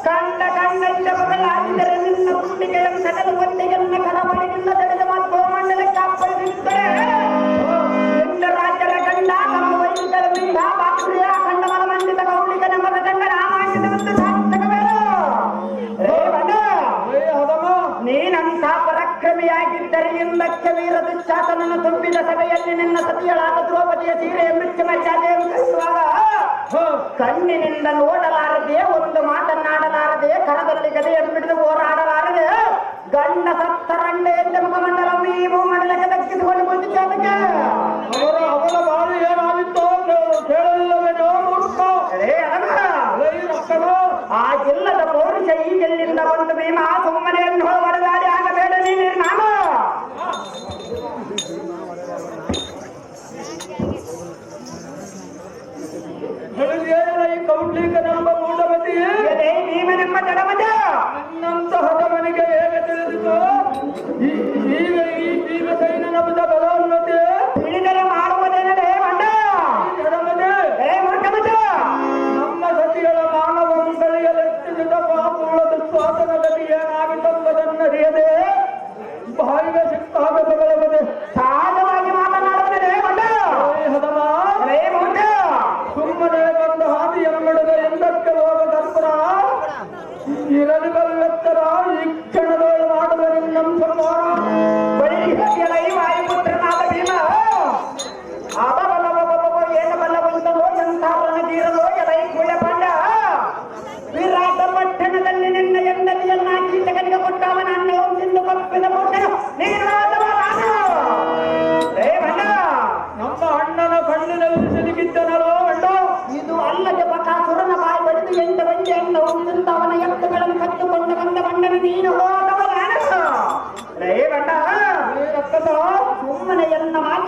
ಕಂಡ ಕಂಡ ಬದಲಾಗಿದ್ದರೆ ನಿನ್ನ ಕುಂಡಿಗೆಯನ್ನು ಸಕಲ ಒಂದೆಯನ್ನ ಕರಮಣಿ ನಿನ್ನ ತಡೆದ ಮತ್ತು ಮಂಡಲಕ್ಕೆ ಅಪ್ಪಳಿಸುತ್ತಾರೆ. ಎಂದ ರಾಜ್ಯರ ಗಂಡ ನಮ್ಮ ವೈದಿಕರ ಬಿಂಡ ಬಾಕ್ರಿಯ ಕಂಡ ಮನಮಂಡಿತ ಕೌಲಿಕ ನಮ್ಮ ಗಂಡ ರಾಮಾಯಣದ ಮತ್ತು ಸಾರ್ಥಕವೇನು. ನೀನಂಥ ಪರಾಕ್ರಮಿಯಾಗಿದ್ದರೆ ಹಿಂದಕ್ಕೆ ವೀರ ದುಶ್ಶಾಸನನ್ನು ತುಂಬಿದ ಸಭೆಯಲ್ಲಿ ನಿನ್ನ ಸತಿಯಳಾದ ದ್ರೌಪದಿಯ ಸೀರೆಯ ಮೃತ್ಯು ಮರ್ಯಾದೆಯನ್ನು ಕರೆಯುವಾಗ ಕಣ್ಣಿನಿಂದ ನೋಡಲಾರದೆ ಒಂದು ಮಾತನ್ನಾಡಲಾರದೆ ಕರದಲ್ಲಿ ಗದೆಯನ್ನು ಬಿಡಿದು ಹೋರಾಡಲಾರದೆ ಗಂಡ ಸತ್ತರಂಡೆ ಎಂದ ಮುಖಮಂಡಲ ಈ ಭೂಮಂಡಲಕ್ಕೆ ದಕ್ಕಿಸಿಕೊಂಡು ಬಂದಿದ್ದೆ. ಅದಕ್ಕೆ ಅವರ ಬಾಳಿ ಏನಾಗಿತ್ತೋ ಕೇಳಲಿಲ್ಲವೇನೋ ಮೂರ್ಖ. ಆ ಜಿಲ್ಲದ ಪೌರುಷ ಈಗೆಲ್ಲಿಂದ ಬಂದು ಭೀಮ ಸುಮ್ಮನೆಯನ್ನು ಹೊರದಾಡಿ ಆಗಬೇಡ ನೀನು ನಾನು. ಕೌಂಡ್ಲಿಕನೆಂಬ ಮೂಢಮತಿ ಭೀಮನೆಂಬ ಜಡಮಜ ನಿನ್ನಂತಹ ಮನೆಗೆ ಹೇಗೆ ತಿಳಿದಿತು? ಈಗ ಈ ಭೀಮಸೈನ ನಮ್ಮದ ಬಲವನ್ನತೆ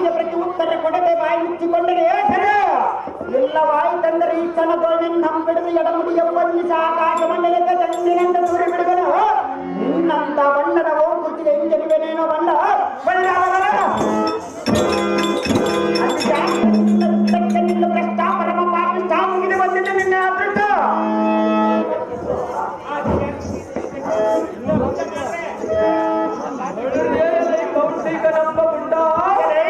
ಮಾತಿಗೆ ಪ್ರತಿ ಉತ್ತರ ಕೊಡದೆ ಬಾಯಿ ಮುಚ್ಚಿಕೊಂಡರೆ ಇಲ್ಲವಾಯಿತಂದರೆ ಈ ಕ್ಷಣದೊಳಗೆ ನಂಬಿಡಿದು ಎಡಮುಡಿ ಎಂಬಲ್ಲಿ ಆಕಾಶ ಮಂಡಲಕ್ಕೆ ಚಂದಿನಂತ ದೂರಿ ಬಿಡುವನು. ನಿನ್ನಂತ ಬಣ್ಣದ ಹೋಗುತ್ತಿದೆ ಹಿಂಜರಿವೆನೇನೋ ಬಣ್ಣ ಬಣ್ಣ ನಿನ್ನ ಪ್ರಸ್ತಾಪರಮ ಪಾಪಿಷ್ಟ ಮುಗಿದು ಬಂದಿದೆ ನಿನ್ನ ಅದೃಷ್ಟ.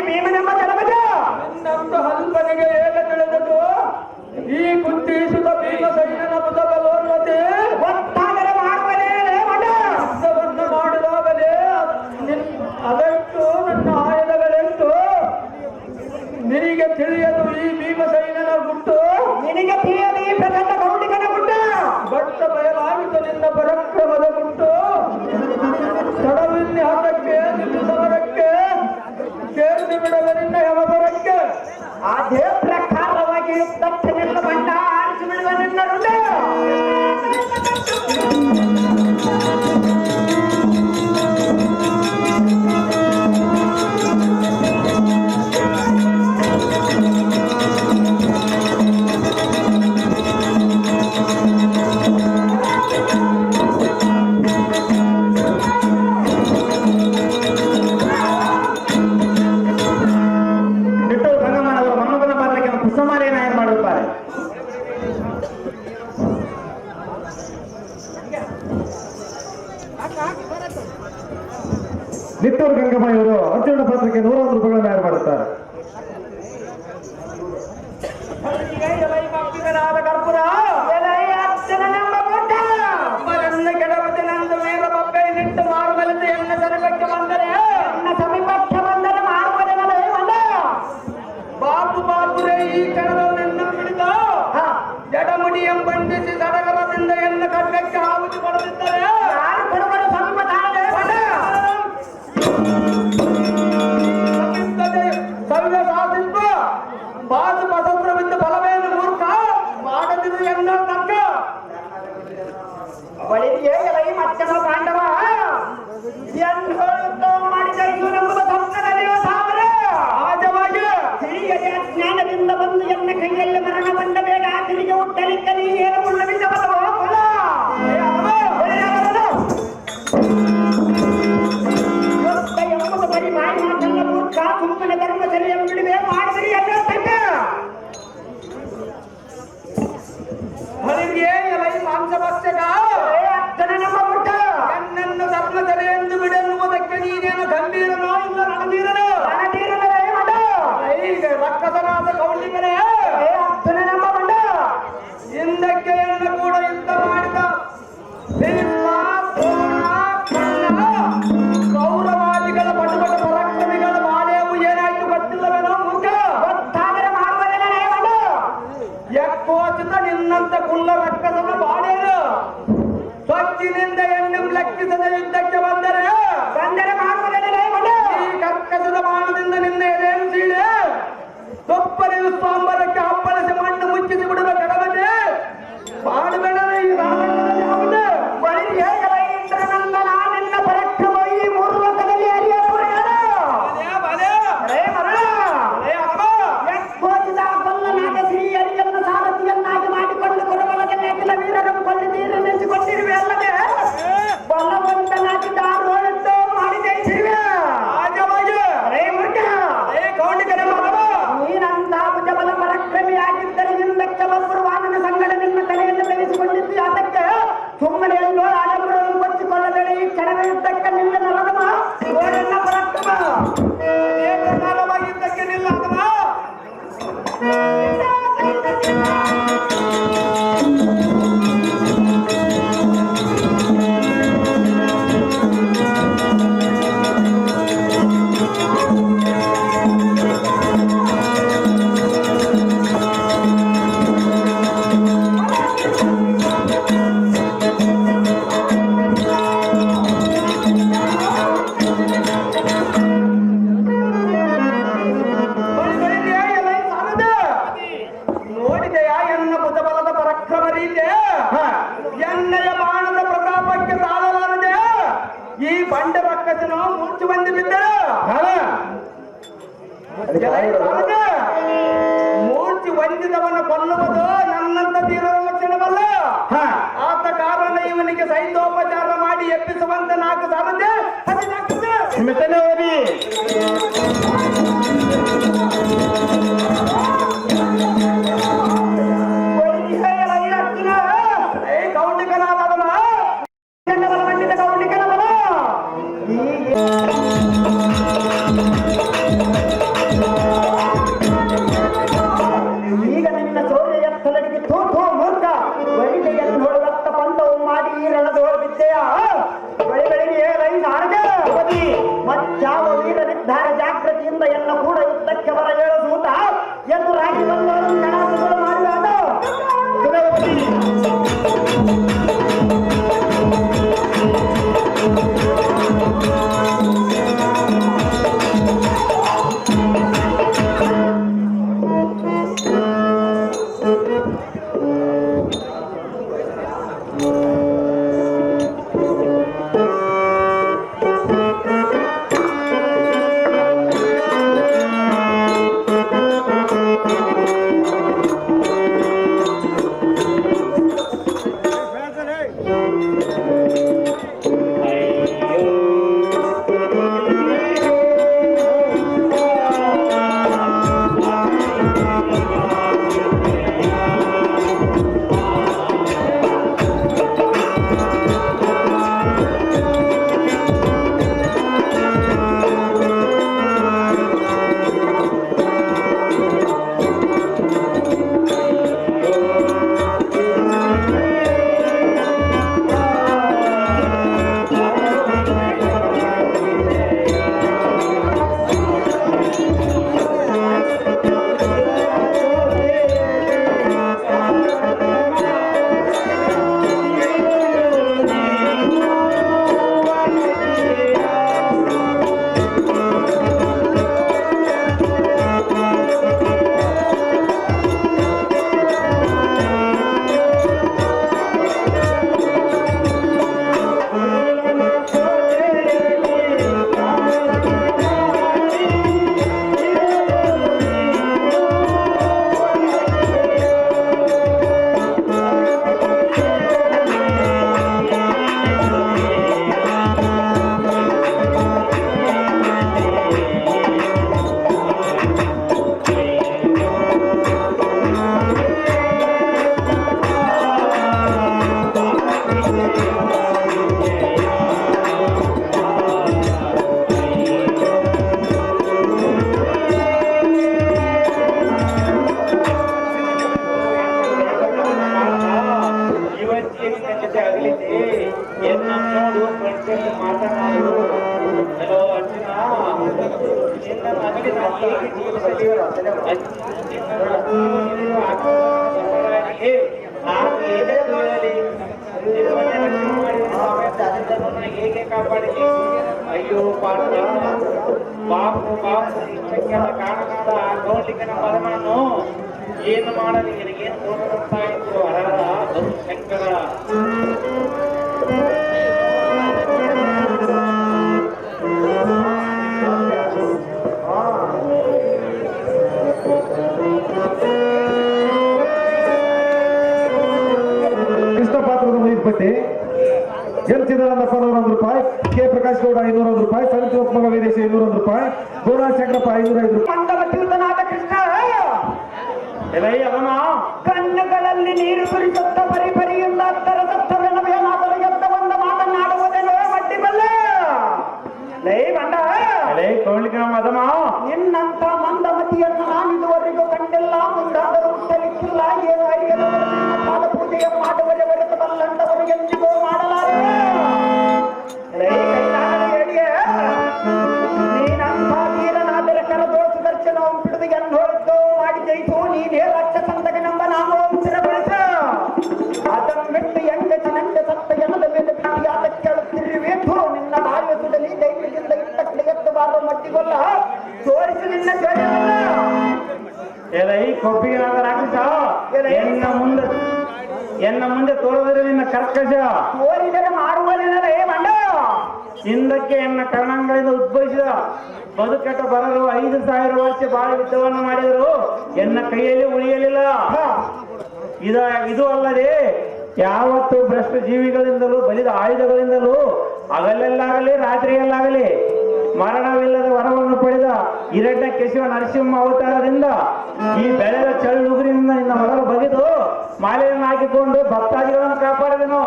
ಭೀಮನೆಂಬ ಜನಪದ ನಿನ್ನಂತ ಹಲ್ಪನಿಗೆ ಹೇಗೆ ತಿಳಿದದು ಈ ಕುಂತೀಸುತ್ತ ಭೀಮಸೈನ್ಯನ ಬಲೋನ್ನತೆ ಒತ್ತಾದರೆ ಮಾಡುವನೇ ಯುದ್ಧವನ್ನು ಮಾಡಿದಾಗಲೇ ಅದೆಷ್ಟು ನನ್ನ ಆಯುಧಗಳೆಂಟು ನಿನಗೆ ತಿಳಿಯದು ಈ ಭೀಮಸೈನ್ಯನ ಗುಟ್ಟು. ನಿನಗೆ ತಿಳಿಯದು ಈ ಪ್ರಚಂಡ ಗೌಡಿಗನ ಗುಟ್ಟು. ಬಟ್ಟ ಬಯಲಾಯಿತು ನಿನ್ನ ಪರಾಕ್ರಮದ ಗುಟ್ಟು. ತಡವಿಲ್ಲಿ ಹಠಕ್ಕೆ ನಿನ್ನ ಸಮರಕ್ಕೆ ಕೇಳಿಸಿ ಬಿಡದ ನಿನ್ನ ಹೆಮಬರಕ್ಕೆ ಅದೇ ಪ್ರಕಾರವಾಗಿ ಯುದ್ಧಕ್ಕೆಲ್ಲ ಬಣ್ಣ ಆರಿಸಿ ಬಿಡುವ ನಿನ್ನ ರುಂಡ. ನಿಟ್ಟೂರು ಗಂಗಮ್ಮ ಇವರು ಅರ್ಜುನ ಪಾತ್ರಕ್ಕೆ 101 ರೂಪಾಯಿಗಳನ್ನು ತಯಾರು ಮಾಡುತ್ತಾರೆ. ಕರ್ಪುರ ಕೆಡವತೆ ನಂದು ವೀರ ಬಬ್ಬೆ ನಿಟ್ಟು ಮಾರುಗಲಿದ್ದು ಎನ್ನ ಸಮೀಪಕ್ಕೆ ಬಂದರೆ ಮಾರುಗಲೇ ಬಾಪು ಬಾಪುರೇ ಈ ಕ್ಷಣವನ್ನು ಬಿಡಿದ ಜಡಮುಡಿ ಎಂಬಂದಿಸಿ ಸಡಗರದಿಂದ ಎನ್ನ ಖಡ್ಗಕ್ಕೆ ಆಹುತಿ ಪಡೆದಿದ್ದರೆ ಸವ್ಯ ಸಾಧಿಸುವ ಬಾಜು ಪಸಂತ್ರವಿದ್ದ ಬಲವೇನು ಮೂರ್ಖ ಮಾಡದಿರು ಎನ್ನ ತರ್ಕ ಬಳಿಗೆ ಎಲೈ ಮತ್ತಮ ಪಾಂಡವ ಎಂದು ಮಾಡಿದ ಇವನೆಂಬುದು ಸಂಸ್ಕೃತಿಯೋ ಸಾವರೆ ಸಹಜವಾಗಿ ತಿಳಿಯದೆ ಅಜ್ಞಾನದಿಂದ ಬಂದು ಎನ್ನ ಕೈಯಲ್ಲಿ ಮರಣ ಬಂದ ಬೇಡ ತಿರುಗಿ ಹುಟ್ಟಲಿಕ್ಕ ನೀ ಏನು ಉಳ್ಳವಿದ್ದ ಬಲವೋ ಕುಲ ಎಂಬುದು ಬರೀ ಬಾಯಿ ಮಾತಲ್ಲ ಮೂರ್ಖ ಸುಮ್ಮನೆ ಧರ್ಮಚರ್ಯ ಬಿಡುವೆ ಮಾಡಿದ್ರಿ ಎಲ್ಲ ತಂಡ ಹೊಲಿಗೆ ಎಲೈ ಮಾಂಸಭಕ್ಷಕ ನಮ್ಮ ಪುಟ್ಟ ಕಣ್ಣನ್ನು ಧರ್ಮಚರ್ಯ ಎಂದು ಬಿಡೆನ್ನುವುದಕ್ಕೆ ನೀನೇನು ಗಂಭೀರನೋ ಇಲ್ಲ ರಣಧೀರನೋ ಈಗ ರಕ್ಕಸನಾದ ಕೌಂಡಿಗನೇ ನಮ್ಮ ಮಂಡ ಹಿಂದಕ್ಕೆ ಎಲ್ಲ ಕೂಡ ಯುದ್ಧ ಮಾಡಿದ ಭೀಮ, ದ್ರೋಣ, ಕರ್ಣ, ಕೌರವಾದಿಗಳ ಪಟುಪಟ ಪರಾಕ್ರಮಿಗಳ ಮಾಡೆಯವು ಏನಾಯ್ತು ಗೊತ್ತಿಲ್ಲವೇನೋ ಮುಖ ಗೊತ್ತಾದರೆ ಮಾಡುವುದಿಲ್ಲ ಯಕೋಚಿತ ನಿನ್ನಂತ ಕುಲ್ಲ ರಕ್ಕಸನ ಬಾಡೇನು ಸ್ವಚ್ಛಿನಿಂದ ಎಣ್ಣೆ ಲೆಕ್ಕಿಸದ ಯುದ್ಧಕ್ಕೆ ಬಂದರೆ ಮಾಡುವುದಿಲ್ಲ ಈ ಕರ್ಕಸದ ಬಾಣದಿಂದ ನಿನ್ನ ಎದೆಯನ್ನು ಸೀಳೆ ತೊಪ್ಪಲಿಯು ಸಾಂಬಾರಕ್ಕೆ ಹಪ್ಪಳಿಸಿ ಮಣ್ಣು ಮುಚ್ಚಿಸಿ ಬಿಡುವ ಕಡವನೆ ಮಾಡಬೇಡ ಈ ರಾಮಣ್ಣನಲ್ಲಿ ಅವನು ಬಳಿ ಹೇಗಲ್ಲ ಇಂದ್ರನಂದನ ನಿನ್ನ ಪರಾಕ್ರಮ ಈ ಮೂರು ಲೋಕದಲ್ಲಿ ಕೊಲ್ಲನಾದ ಶ್ರೀಹರಿಯನ್ನು ಸಾರಥಿಯನ್ನಾಗಿ ಮಾಡಿಕೊಂಡು ಕೊಡಬಲದಲ್ಲಿ ಅಖಿಲ ವೀರರನ್ನು ಕೊಲ್ಲಿದ್ದೀರಿ ನೆನೆಸಿಕೊಂಡಿರುವೆ ಅಲ್ಲದೆ ಬಲವಂತನಾಗಿದ್ದ ಆರೋಳಿದ್ದು ಮಾಡಿ ಜಯಿಸಿರುವೆ ನೀನಂತ ಭುಜಬಲ ಪರಾಕ್ರಮಿಯಾಗಿದ್ದರೆ ಹಿಂದಕ್ಕೆ ಬರುವಾನನ ಸಂಗಡ ನಿನ್ನ ತಲೆಯನ್ನು ಬೆಳೆಸಿಕೊಂಡಿದ್ದು ಅದಕ್ಕೆ ಸುಮ್ಮನೆ ಎಲ್ಲೋ ಆಡಂಬರವನ್ನು ಕೊಚ್ಚಿಕೊಳ್ಳಬೇಡ ಈ ಕ್ಷಣದ ಯುದ್ಧಕ್ಕೆ ನಿಲ್ಲ ನಲಗಮ ಓಡನ್ನ ಪರಾಕ್ರಮ ಪ್ರಕಾರವಾಗಿದ್ದಕ್ಕೆ ನಿಲ್ಲ ಆಗಮ ನೋಡಿದೆಯಾ ಎನ್ನ ಭುಜಬಲದ ಪರಾಕ್ರಮ ರೀತಿ ಎಣ್ಣೆಯ ಬಾಣದ ಪ್ರತಾಪಕ್ಕೆ ತಾಳಲಾರದೆ ಈ ಬಂಡೆ ಪಕ್ಕದನು ಮುಚ್ಚು ಬಂದು ಬಿದ್ದರು ಮೂರ್ತಿ ವಂದಿತವನ್ನು ಕೊಲ್ಲುವುದು ನನ್ನಂತ ತೀವ್ರ ಲಕ್ಷಣವಲ್ಲ. ಆದ ಕಾರಣ ಇವನಿಗೆ ಸೈನ್ಯೋಪಚಾರ ಮಾಡಿ ಎಪ್ಪಿಸುವಂತ ನಾಲ್ಕು ಸಾರಥ್ಯ ಈಗ ನಿನ್ನ ಸೌರ್ಯ ಎತ್ತಲಡಿಗೆ ತೂತು ಮೂರ್ಖ ಬಳಿಗೆಯನ್ನು ನೋಡುವತ್ತ ಪಂಥವು ಮಾಡಿ ಈ ರಣದೋಳು ಬಿದ್ದೆಯ ಬಳಿಗಳಿಗೆ ಮತ್ತಾವ ವೀರ ನಿರ್ಧಾರ ಜಾಗೃತಿಯಿಂದ ಎಲ್ಲ ಕೂಡ ಯುದ್ಧಕ್ಕೆ ಬರ ಹೇಳುವುದ ಎಂದು ರಾಗಿ ಬಂದವರು ಕಣಾಸುಗಳು ಮಾಡುವಾಗ ಹೇಗೆ ಕಾಪಾಡಿದೆ? ಅಯ್ಯೋ ಪಾತ್ರ ಬಾಪು ಬಾಪು ಇದಕ್ಕೆಲ್ಲ ಕಾರಣನಾದ ಆ ಗೌಂಡಿಕನ ಪರಮನ್ನು ಏನು ಮಾಡಲಿ, ನಿನಗೇನು ತೋರುತ್ತಾಯಿತು? ಹರಹರ ಶಂಕರ. ಕೃಷ್ಣ ಪಾತ್ರದ ಪಟ್ಟಿ ಎನ್ ಚಿದಾನಂದಪ್ಪ 100 ರೂಪಾಯಿ, ಕೆ ಪ್ರಕಾಶ್ ಗೌಡ 500 ರೂಪಾಯಿ, ಸಂತೋಷ್ ವೀರೇಶ 500 ರೂಪಾಯಿ, ಗೌಡ ಶಂಕರಪ್ಪ 505 ರೂಪಾಯಿ. ಕೃಷ್ಣ ಕಣ್ಣುಗಳಲ್ಲಿ ನೀರು ಸುರಿಸುತ್ತ ಪರಿಪರಿಯಿಂದ ತರಸತ್ತವೆನವೇನಾದರೂ ಎದ್ದ ಒಂದು ಮಾತನಾಡುವುದೇನೋ ಮಡ್ಡಿಬಲ್ಲ ನಿನ್ನಂತ ಮಂದಮತಿಯನ್ನು ನಾನು ಇದುವರೆಗೂ ಕಂಡಿಲ್ಲ, ಮುಂದಾದರೂ ಹುಟ್ಟಲಿಕ್ಕಿಲ್ಲ. ಏನು ಅರಿಯಲು ಪಾದ ಪೂಜೆಯ ಮಾಡುವರೆ ಹೊರತು ಬಲ್ಲಂತವರು ಎಂದಿಗೂ ಮಾಡಲಾರೆ. ನೀನಂತ ವೀರನಾದರೆ ಕರದೋಷ ದರ್ಶನ ಹಿಡಿದು ಎನ್ನೋರಿದ್ದು ಮಾಡಿ ಜಯಿಸು. ನೀನೇ ರಾಕ್ಷಸಂತಗೆ ನಂಬ ನಾವು ಸ್ಥಿರಗೊಳಿಸ. ಅದನ್ನು ಬಿಟ್ಟು ಎಂಗಚಿನಂತೆ ಸತ್ತ ಜನದ ಮೇಲೆ ಬಿಟ್ಟಿಯಾದ ಕೇಳುತ್ತಿರುವೇತು. ನಿನ್ನ ಬಾಲ್ಯ ಸುಡಲಿ ದೈವದಿಂದ ಇಟ್ಟ ಕಡೆ ಎತ್ತಬಾರದು ಮಟ್ಟಿಗೊಲ್ಲ ತೋರಿಸಿ ನಿನ್ನ ಕೊಬ್ಬಿಗೆ ರಾಕ್ಷಸ ಎನ್ನ ಮುಂದೆ ತೋರಿದರೆ ನಿನ್ನ ಕರ್ಕಶ ತೋರಿದರೆ ಮಾಡುವುದಿಲ್ಲ. ಮಂಡ ಹಿಂದಕ್ಕೆ ಎನ್ನ ಕರ್ಣಾಂಗಗಳಿಂದ ಉದ್ಭವಿಸಿದ ಬದುಕಟ ಬರಲು 5,000 ವರ್ಷ ಬಾಳಿ ಯುದ್ಧವನ್ನು ಮಾಡಿದರು ಎನ್ನ ಕೈಯಲ್ಲಿ ಉಳಿಯಲಿಲ್ಲ. ಇದು ಅಲ್ಲದೆ ಯಾವತ್ತು ಭ್ರಷ್ಟ ಜೀವಿಗಳಿಂದಲೂ ಬಲಿದ ಆಯುಧಗಳಿಂದಲೂ ಹಗಲೆಲ್ಲಾಗಲಿ ರಾತ್ರಿಯಲ್ಲಾಗಲಿ ಮರಣವಿಲ್ಲದ ವರವನ್ನು ಪಡೆದ ಹಿರಣ್ಯಕೇಶಿವ ನರಸಿಂಹ ಅವತಾರದಿಂದ ಈ ಬೆಳೆದ ಚಳ್ಳುಗುರಿನಿಂದ ನಿನ್ನ ಮೊದಲು ಬಗೆದು ಮಾಲೆಯನ್ನು ಹಾಕಿಕೊಂಡು ಭಕ್ತಾದಿಗಳನ್ನು ಕಾಪಾಡಿದನು.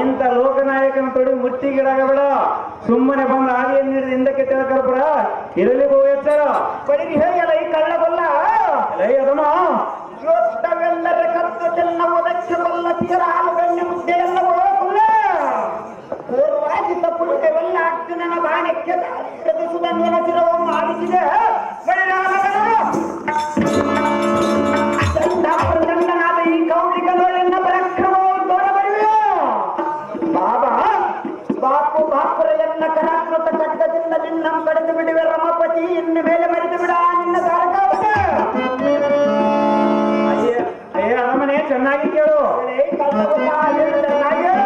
ಇಂಥ ಲೋಕನಾಯಕನ ತೊಡಿ ಮುಟ್ಟಿಗಿಡಗಬೇಡ, ಸುಮ್ಮನೆ ಬಂದ ಹಾದಿಯನ್ನು ನೀಡಿದ ಹಿಂದಕ್ಕೆ ತಿಳಕರ್ಪುರ ಇರಲಿ ಬಹು ಎಚ್ಚರ. ಬಡಿಗೆ ಹೇಗಲ್ಲ ಈ ಕಳ್ಳಗೊಲ್ಲ ಅದಮ್ಮ ಯೋತ್ತವೆಲ್ಲರ ಕತ್ತು ಚೆನ್ನವುದಕ್ಕೆ ಕೊಲ್ಲ ತೀರ ಹಾಲುಗಣ್ಯ ಮುದ್ದೆ ಎಲ್ಲವೋ ಕುಲ್ಲ ಪೂರ್ವಾಜಿತ ಪುರುಷವೆಲ್ಲ ಅರ್ಜುನನ ಬಾಣಕ್ಕೆ ಎದುರಿಸುವ ನೆನಸಿರವನ್ನು ಆಲಿಸಿದೆ. ಚಂಡಾಪುರದಂಡನಾದ ಈ ಕೌಲಿಕನೋಳೆನ್ನ ಪರಾಕ್ರಮವು ತೋರಬರುವೆಯೋ ಬಾಪುರೆಯನ್ನ ಕರಾಕೃತ ಖಡ್ಗದಿಂದ ನಿನ್ನ ಕಡಿದು ಬಿಡುವೆ ರಮಪತಿ. ಇನ್ನು ಮೇಲೆ ಮರೆತು ಬಿಡ ನಿನ್ನ ತಾರಕಾವತ. ಅರಮನೆ ಚೆನ್ನಾಗಿ ಕೇಳು. ಚೆನ್ನಾಗಿ ಹೇಳು.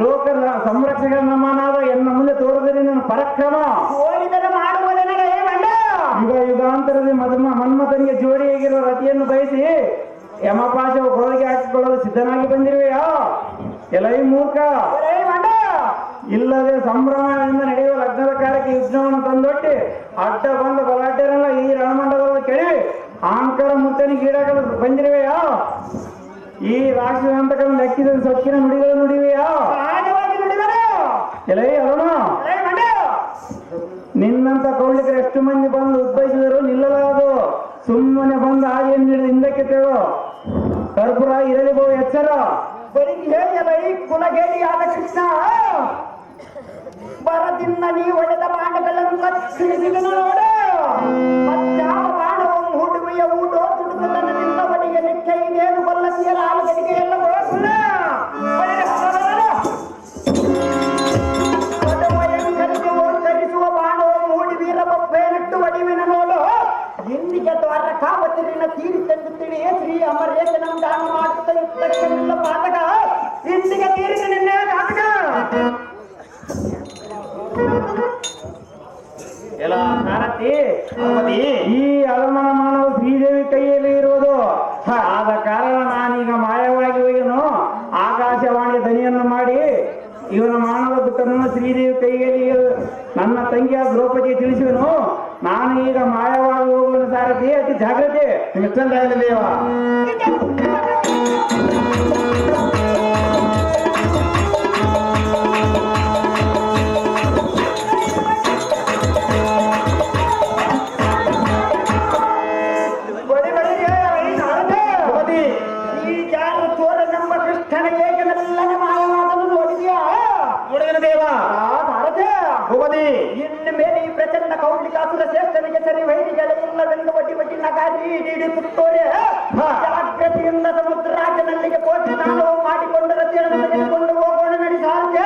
ಲೋಕ ಸಂರಕ್ಷಕ ನಮ್ಮನಾದ ಎನ್ನ ಮುಂದೆ ತೋರಿದರೆ ನನ್ನ ಪರಾಕ್ರಮ ಯುಗ ಯುಗಾಂತರದಲ್ಲಿ ಮನ್ಮಥನಿಗೆ ಜೋಡಿಯಾಗಿರುವ ರತಿಯನ್ನು ಬಯಸಿ ಯಮಪಾಶವು ಕೊಳಗೆ ಹಾಕಿಕೊಳ್ಳಲು ಸಿದ್ಧನಾಗಿ ಬಂದಿರುವೆಯಾ? ಎಲೈ ಮೂರ್ಖ, ಇಲ್ಲದೆ ಸಂಭ್ರಮದಿಂದ ನಡೆಯುವ ಲಗ್ನದ ಕಾರ್ಯಕ್ಕೆ ಯುದ್ಧವನ್ನು ತಂದೊಟ್ಟಿ ಅಡ್ಡ ಬಂದ ಬಲಾಢ್ಯರೆಲ್ಲ ಈ ರಣಮಂಡಲವನ್ನು ಕೆಳಿ ಆಂಕರ ಮುತ್ತನಿಗೆ ಈಡಾಗಲು ಬಂದಿರುವೆಯಾ? ಈ ರಾಕ್ಷಸಂತಕನ್ನು ಲೆಕ್ಕಿದ ಸೊಕ್ಕಿನ ನುಡಿಗಳು ನುಡಿವೆಯಾ? ಎಲೈ ಅರುಣ, ನಿನ್ನಂತ ಕೌಳಿಕರು ಎಷ್ಟು ಮಂದಿ ಬಂದು ಉದ್ಭವಿಸಿದರು ನಿಲ್ಲಲಾರದು. ಸುಮ್ಮನೆ ಬಂದು ಹಾಗೆಯನ್ನು ಹಿಡಿದು ಹಿಂದಕ್ಕೆ ತೆಗೋ. ಕರ್ಪುರ ಇರಲಿ ಬಹು ಎಚ್ಚರ. ಕುಲಗೇಡಿಯಾದ ಕೃಷ್ಣ ಬರದಿಂದ ನೀ ಹೊಡೆದ ಬಾಣಗಳನ್ನು ಕಚ್ಚಿಡಿಸಿದನು ನೋಡು. ಮತ್ತಾವ ಬಾಣವನ್ನು ಹೂಡುವೆಯ ಊಟೋ ತುಡುಕುತನದಿಂದ ಬಡಿಯಲಿಕ್ಕೆ ಇದೇನು ಬಲ್ಲಸಿಯರ ಆಲಗಡಿಗೆ ಎಲ್ಲ ಹೋಗುಲ್ಲ. ಧರಿಸುವ ಬಾಣವನ್ನು ಹೂಡಿ ವೀರಬಪ್ಪೇನಟ್ಟು ಒಡಿವಿನ ನೋಡು. ಇಂದಿಗೆ ದ್ವಾರ ಕಾವತಿರಿನ ತೀರಿ ತಂದು ತಿಳಿಯೇ ಶ್ರೀ ಅಮರೇಶನ ದಾನ ಮಾಡುತ್ತಾ ಇರ್ತಕ್ಕಿಲ್ಲ ಪಾತಕ. ಇಂದಿಗೆ ತೀರಿದ ನಿನ್ನೆ ಕಾತಕ. ಎಲ್ಲ ಸಾರಥಿ ಈ ಅಳಮನ ಮಾನವ ಶ್ರೀದೇವಿ ಕೈಯಲ್ಲಿ ಇರುವುದು. ಆದ ಕಾರಣ ನಾನೀಗ ಮಾಯವಾಗಿ ಹೋಗಿನು ಆಕಾಶವಾಣಿ ಧ್ವನಿಯನ್ನು ಮಾಡಿ ಇವನ ಮಾನವ ದುಃಖವನ್ನು ಶ್ರೀದೇವಿ ಕೈಯಲ್ಲಿ ನನ್ನ ತಂಗಿಯ ದ್ರೌಪದಿ ತಿಳಿಸುವನು. ನಾನು ಈಗ ಮಾಯವಾಗಿ ಹೋಗುವ ಸಾರಥಿ, ಅತಿ ಜಾಗ್ರತೆ. ನಿಮ್ಮಿಷ್ಟಂತಾಗಲಿ ದೇವ. ಈ ಜಾರು ಚೋರ ನಮ್ಮ ಕೃಷ್ಣನ ಏಕನೆಲ್ಲನೆ ಮಾಯವಾದನು ನೋಡಿದ್ಯಾ ನೋಡಿದನ ದೇವ. ಭಾರತ ಭೂಪತಿ ಇನ್ನು ಮೇಲೆ ಈ ಪ್ರಚಂಡ ಕೌಲಿಕಾಸುರ ಶ್ರೇಷ್ಠನಿಗೆ ಸರಿ ವೈರಿಗಳಿಲ್ಲವೆಂದು ಬಡ್ಡಿ ಬಡ್ಡಿ ನಗಾರಿ ನೀಡುತ್ತೋರೆ. ಜಾಗ್ರತೆಯಿಂದ ಸಮುದ್ರಾಜನಲ್ಲಿಗೆ ಕೋಟಿ ನಾನು ಮಾಡಿಕೊಂಡು ರಥೆಯನ್ನು ತೆಗೆದುಕೊಂಡು ಹೋಗೋಣ ನಡಿ ಸಾಧ್ಯ.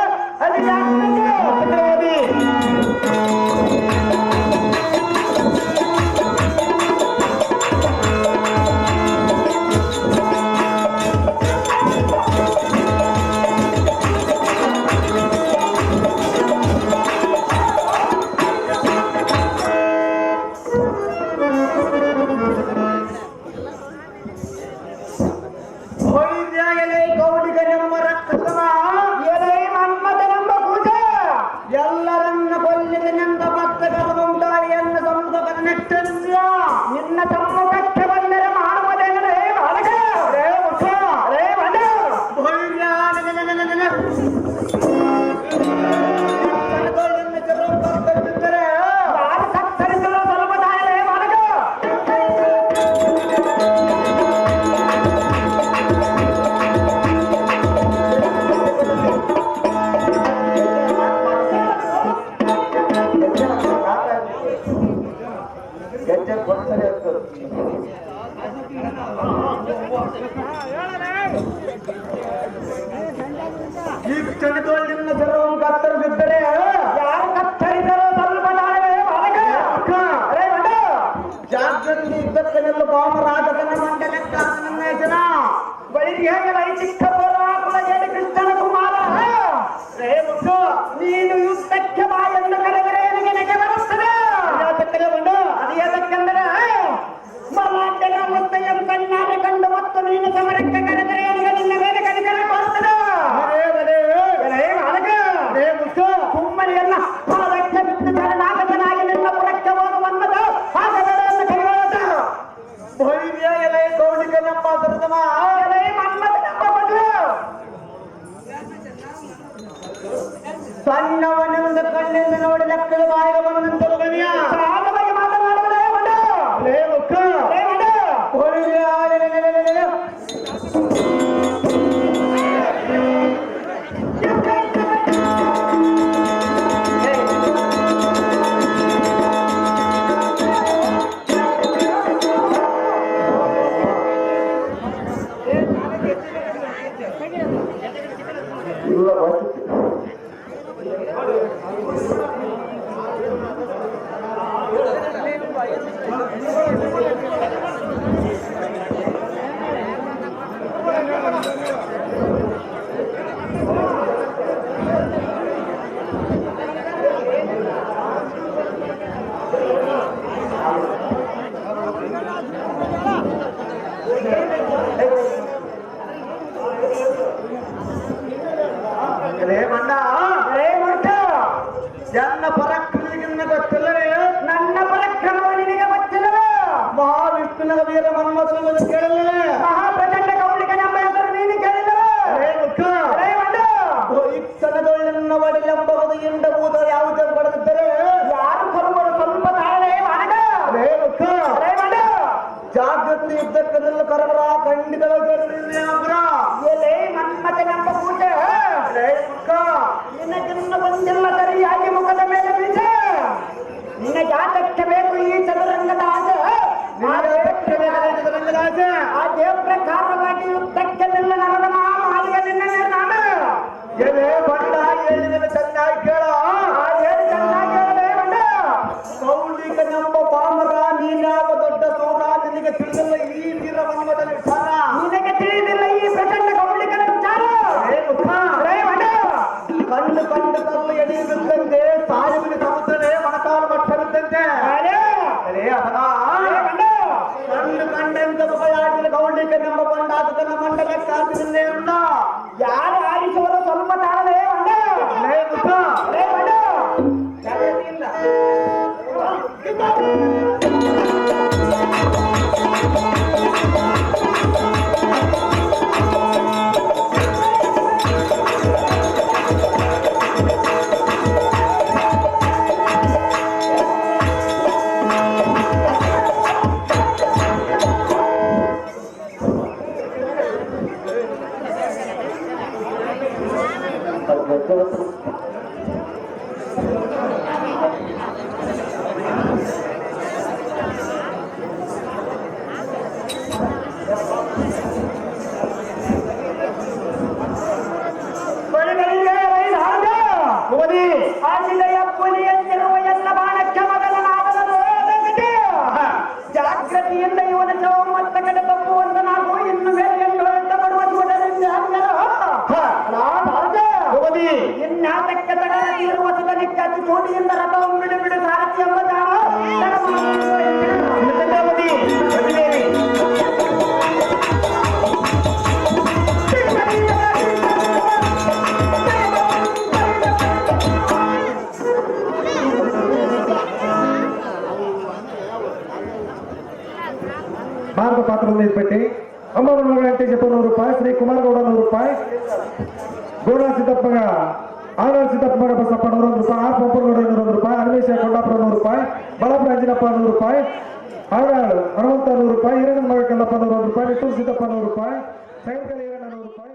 ಅಲ್ಲಿ ಜಾಗ್ರತೆ. ಕೌಲಿಗನೆಂಬ ರಕ್ತಸಮ ಎಲೆ ಮನ್ಮಥನೆಂಬ ಕೂಟ ಎಲ್ಲರನ್ನ ಕೊಲ್ಲಿದನೆಂದ ಭಕ್ತಗರುಂಟಾಳಿಯನ್ನು ಸಮ್ಮುಖ ನೆಟ್ಟಂದ್ಯ ನಿನ್ನ ಸಮ್ಮುಖಕ್ಕೆ ಬಂದರೆ ಮಾಡುವುದೇನರೇ ಬಾಲಕ ರೇ ಮುಖ ರೇ ವನ ಸತ್ತರಿಸಲು ಸ್ವಲ್ಪ ತಾಯರೇ ಬಾಲಕ. ಈ ಕ್ಷಣದೊಳಗಿನ ಸರ್ವಂ ಕತ್ತರಿಸಿದ್ದರೆ ಯಾರು ಕತ್ತರಿಸಲು ಸ್ವಲ್ಪ ತಾಳವೇ ಬಾಲಕ. ಜಾಗೃತಿ ಇದ್ದಕ್ಕನೆಲ್ಲ ಬಾಮರಾಜಕನ ಮಂಡಲಕ್ಕ ಜನ ಬಳಿಗೆ ಚಿಕ್ಕ ಪುರಾಕುಲಗೇಡಿ ಕೃಷ್ಣನ ಕುಮಾರ ರೇ ಮುಟ್ಟು ನೀನು ಯುದ್ಧಕ್ಕೆ ಬಾ ಎಂದು ಕರೆದರೆ ನನಗೆ ನೆಗೆ ಬರುತ್ತದೆ. ಅದು ಯಾಕೆಂದರೆ ಮಲಾಂಡನ ಮುದ್ದೆಯನ್ನು ಕಣ್ಣಾರೆ ಕಂಡು ಮತ್ತು ನೀನು ಸಮರಕ್ಕೆ ಕರೆದರೆ ನನಗೆ ನಿನ್ನ ಮೇಲೆ ಕನಿಕರ ಬರುತ್ತದೆ. ಕುಮ್ಮರಿಯನ್ನ ಪಾದಕ್ಕೆ ಬಿಟ್ಟು ಶರಣಾಗತನಾಗಿ ನಿನ್ನ ಪುರಕ್ಕೆ ಹೋಗುವನ್ನದು ಆಗಬೇಡ ಕೈಗೊಳ್ಳುತ್ತ ಎಲೆ ಕೌಲಿಕನೆಂಬ ಸರ್ದಮ ಎಲೆ ಮನ್ಮಥನೆಂಬ ಮದುವೆ ಸಣ್ಣವನಿಂದ ಕಣ್ಣಿಂದ ನೋಡಿ ಲೆಕ್ಕದ ಬಾಯಿಗೆ ಬಂದಂತ ಗಣ್ಯ ಸಹಜವಾಗಿ ಮಾತನಾಡುವುದೇ ಮಡ ರೇ ಮುಖ ರೇ ಮಡ ಇಲ್ಲ ಬಸ್ ರೇ ಮಣ್ಣ ರೇ ಮುಟ್ಟ ಜನ್ನ ಪರಾಕ್ರಮಿಗಿನ್ನ ಗೊತ್ತಿಲ್ಲವೇ ನನ್ನ ಪರಾಕ್ರಮವು ನಿನಗೆ ಗೊತ್ತಿಲ್ಲವೇ? ಮಹಾವಿಷ್ಣುವಿನ ವೀರ ಮನ್ಮಥನನ್ನು ಕೇಳಲಿಲ್ಲವೇ ಮಹಾಪ್ರಚಂಡ ಕೌಲಿಕನೆಂಬ ಹೆಸರು ನೀನು ಕೇಳಿಲ್ಲವೇ? ರೇ ಮುಖ ರೇ ಮಡ ಇಕ್ಷಣದೊಳ್ಳೆನ್ನ ಒಡೆಯೆಂಬುದು ಎಂಬುದು ಯಾವುದೇ ಪಡೆದಿದ್ದರೆ ಯಾರು ಕೊರುವರು ಸ್ವಲ್ಪ ತಾಳೇ ಮಾಡಗ ರೇ ಮುಖ ರೇ ಮಡ ಜಾಗೃತಿ ಇದ್ದಕ್ಕದೆಲ್ಲ ಕರಬರ ಖಂಡಿತವಾಗಿ ಎಲೆ ಮನ್ಮಥನೆಂಬ ಕೂಟ ರೇ ಮುಖ ನಿನಗಿನ್ನ ಬಂದಿಲ್ಲ ಸರಿಯಾಗಿ ಮುಖದ ಮೇಲೆ ಬೀಜ ನಿನ್ನ ಜಾತಕ್ಕೆ ಬೇಕು ಈ ಚದುರಂಗದ ಆಸೆ. ಅದೇ ಪ್ರಕಾರವಾಗಿ ಯುದ್ಧಕ್ಕೆ ನಿಲ್ಲ ನನ್ನ ಮಾಲಿಗೆ ನಿನ್ನೆ ನಾನು ಎಲೆ ಬಂಡ ಹೇಳಿದ ಚೆನ್ನಾಗಿ ಕೇಳ ಹೇಳಿ ಚೆನ್ನಾಗಿ ಹೇಳಲೇ ಬಂಡ ಕೌಲಿಕನೆಂಬ ಪಾಮರ ನೀನ್ಯಾವ ದೊಡ್ಡ ಸೂರ ನಿನಗೆ ತಿಳಿದಿಲ್ಲ ಈ ವೀರ ಮನ್ಮಥನ ವಿಚಾರ ನಿನಗೆ ತಿಳಿದಿಲ್ಲ ಈ ಪ್ರಚಂಡ ಕೌಲಿಕನ ವಿಚಾರ. ರೇ ಮುಖ ರೇ ಬಂಡ ಕಣ್ಣು ಕಣ್ಣು ಕಲ್ಲು ಎಳೆಯುತ್ತಿದ್ದಂತೆ ಸಾಯುವಿನ ಸಮುದ್ರವೇ ಮೊಣಕಾಲು ಮಟ್ಟವಿದ್ದಂತೆ ಗೌಂಡಿಕನೆಂಬ ಕೊಂಡಾತನ ಮಂಡಲ ಕಾಸಿನಿಂದ ಯಾರು ಆರಿಸುವರು ಸ್ವಲ್ಪ ತಾಳಲೇ ಮಂಡ ಲೇ ಮುಖ, ಲೇ ಮಂಡ ಜಾಗೃತಿಯಿಂದ. ಹೋದಿ ಆದಿಲೆಯ ಪುಲಿಯಂತಿರುವ ಎಲ್ಲ ಬಾಣಕ್ಕೆ ಮೊದಲನಾದನು ಜಾಗೃತಿಯಿಂದ ಇವನ ಚೌಮತ್ತ ಕಡೆ ತಪ್ಪುವಂತ ನಾವು ಇನ್ನು ಮೇಲೆ ಬರುವ ಹೋದಿ ಇನ್ನಾಟಕ್ಕೆ ತಡೆದಿರುವ ಸುಧನಿಕ್ಕೆ ಅತಿ ಚೋಟಿಯಿಂದ ರಥವನ್ನು ಬಿಡು ಬಿಡು ಸಾರಥಿ ಎಂಬ ಹೋದಿ ಬದಿಬೇರಿ. ಭಾರತ ಪಾತ್ರ ನೀರ್ಪಟ್ಟಿ ಅಮ್ಮನ ವೆಂಕಟೇಶಪ್ಪ 100 ರೂಪಾಯಿ, ಶ್ರೀ ಕುಮಾರಗೌಡ 100 ರೂಪಾಯಿ, ಗೌಡ ಸಿದ್ದಪ್ಪಗ ಆನಂದ್ ಸಿದ್ದಪ್ಪ ಮಗ ಬಸಪ್ಪ 101 ರೂಪಾಯಿ, ಆರ್ ಪಂಪನಗೌಡ 200 ರೂಪಾಯಿ, ಹನುಮೇಶ ಕೊಂಡಾಪುರ 100 ರೂಪಾಯಿ, ಬಳ್ಳಾಪುರ ಅಂಜನಪ್ಪ 100 ರೂಪಾಯಿ, ಆಗಾಳ್ ಹನುಮಂತ 100 ರೂಪಾಯಿ, ಹಿರಣ್ಣ ಮಗ ಕಲ್ಲಪ್ಪ 101 ರೂಪಾಯಿ, ನಿಟ್ಟೂರು ಸಿದ್ದಪ್ಪ 100 ರೂಪಾಯಿ, ಸೈಕಲ್ 100 ರೂಪಾಯಿ.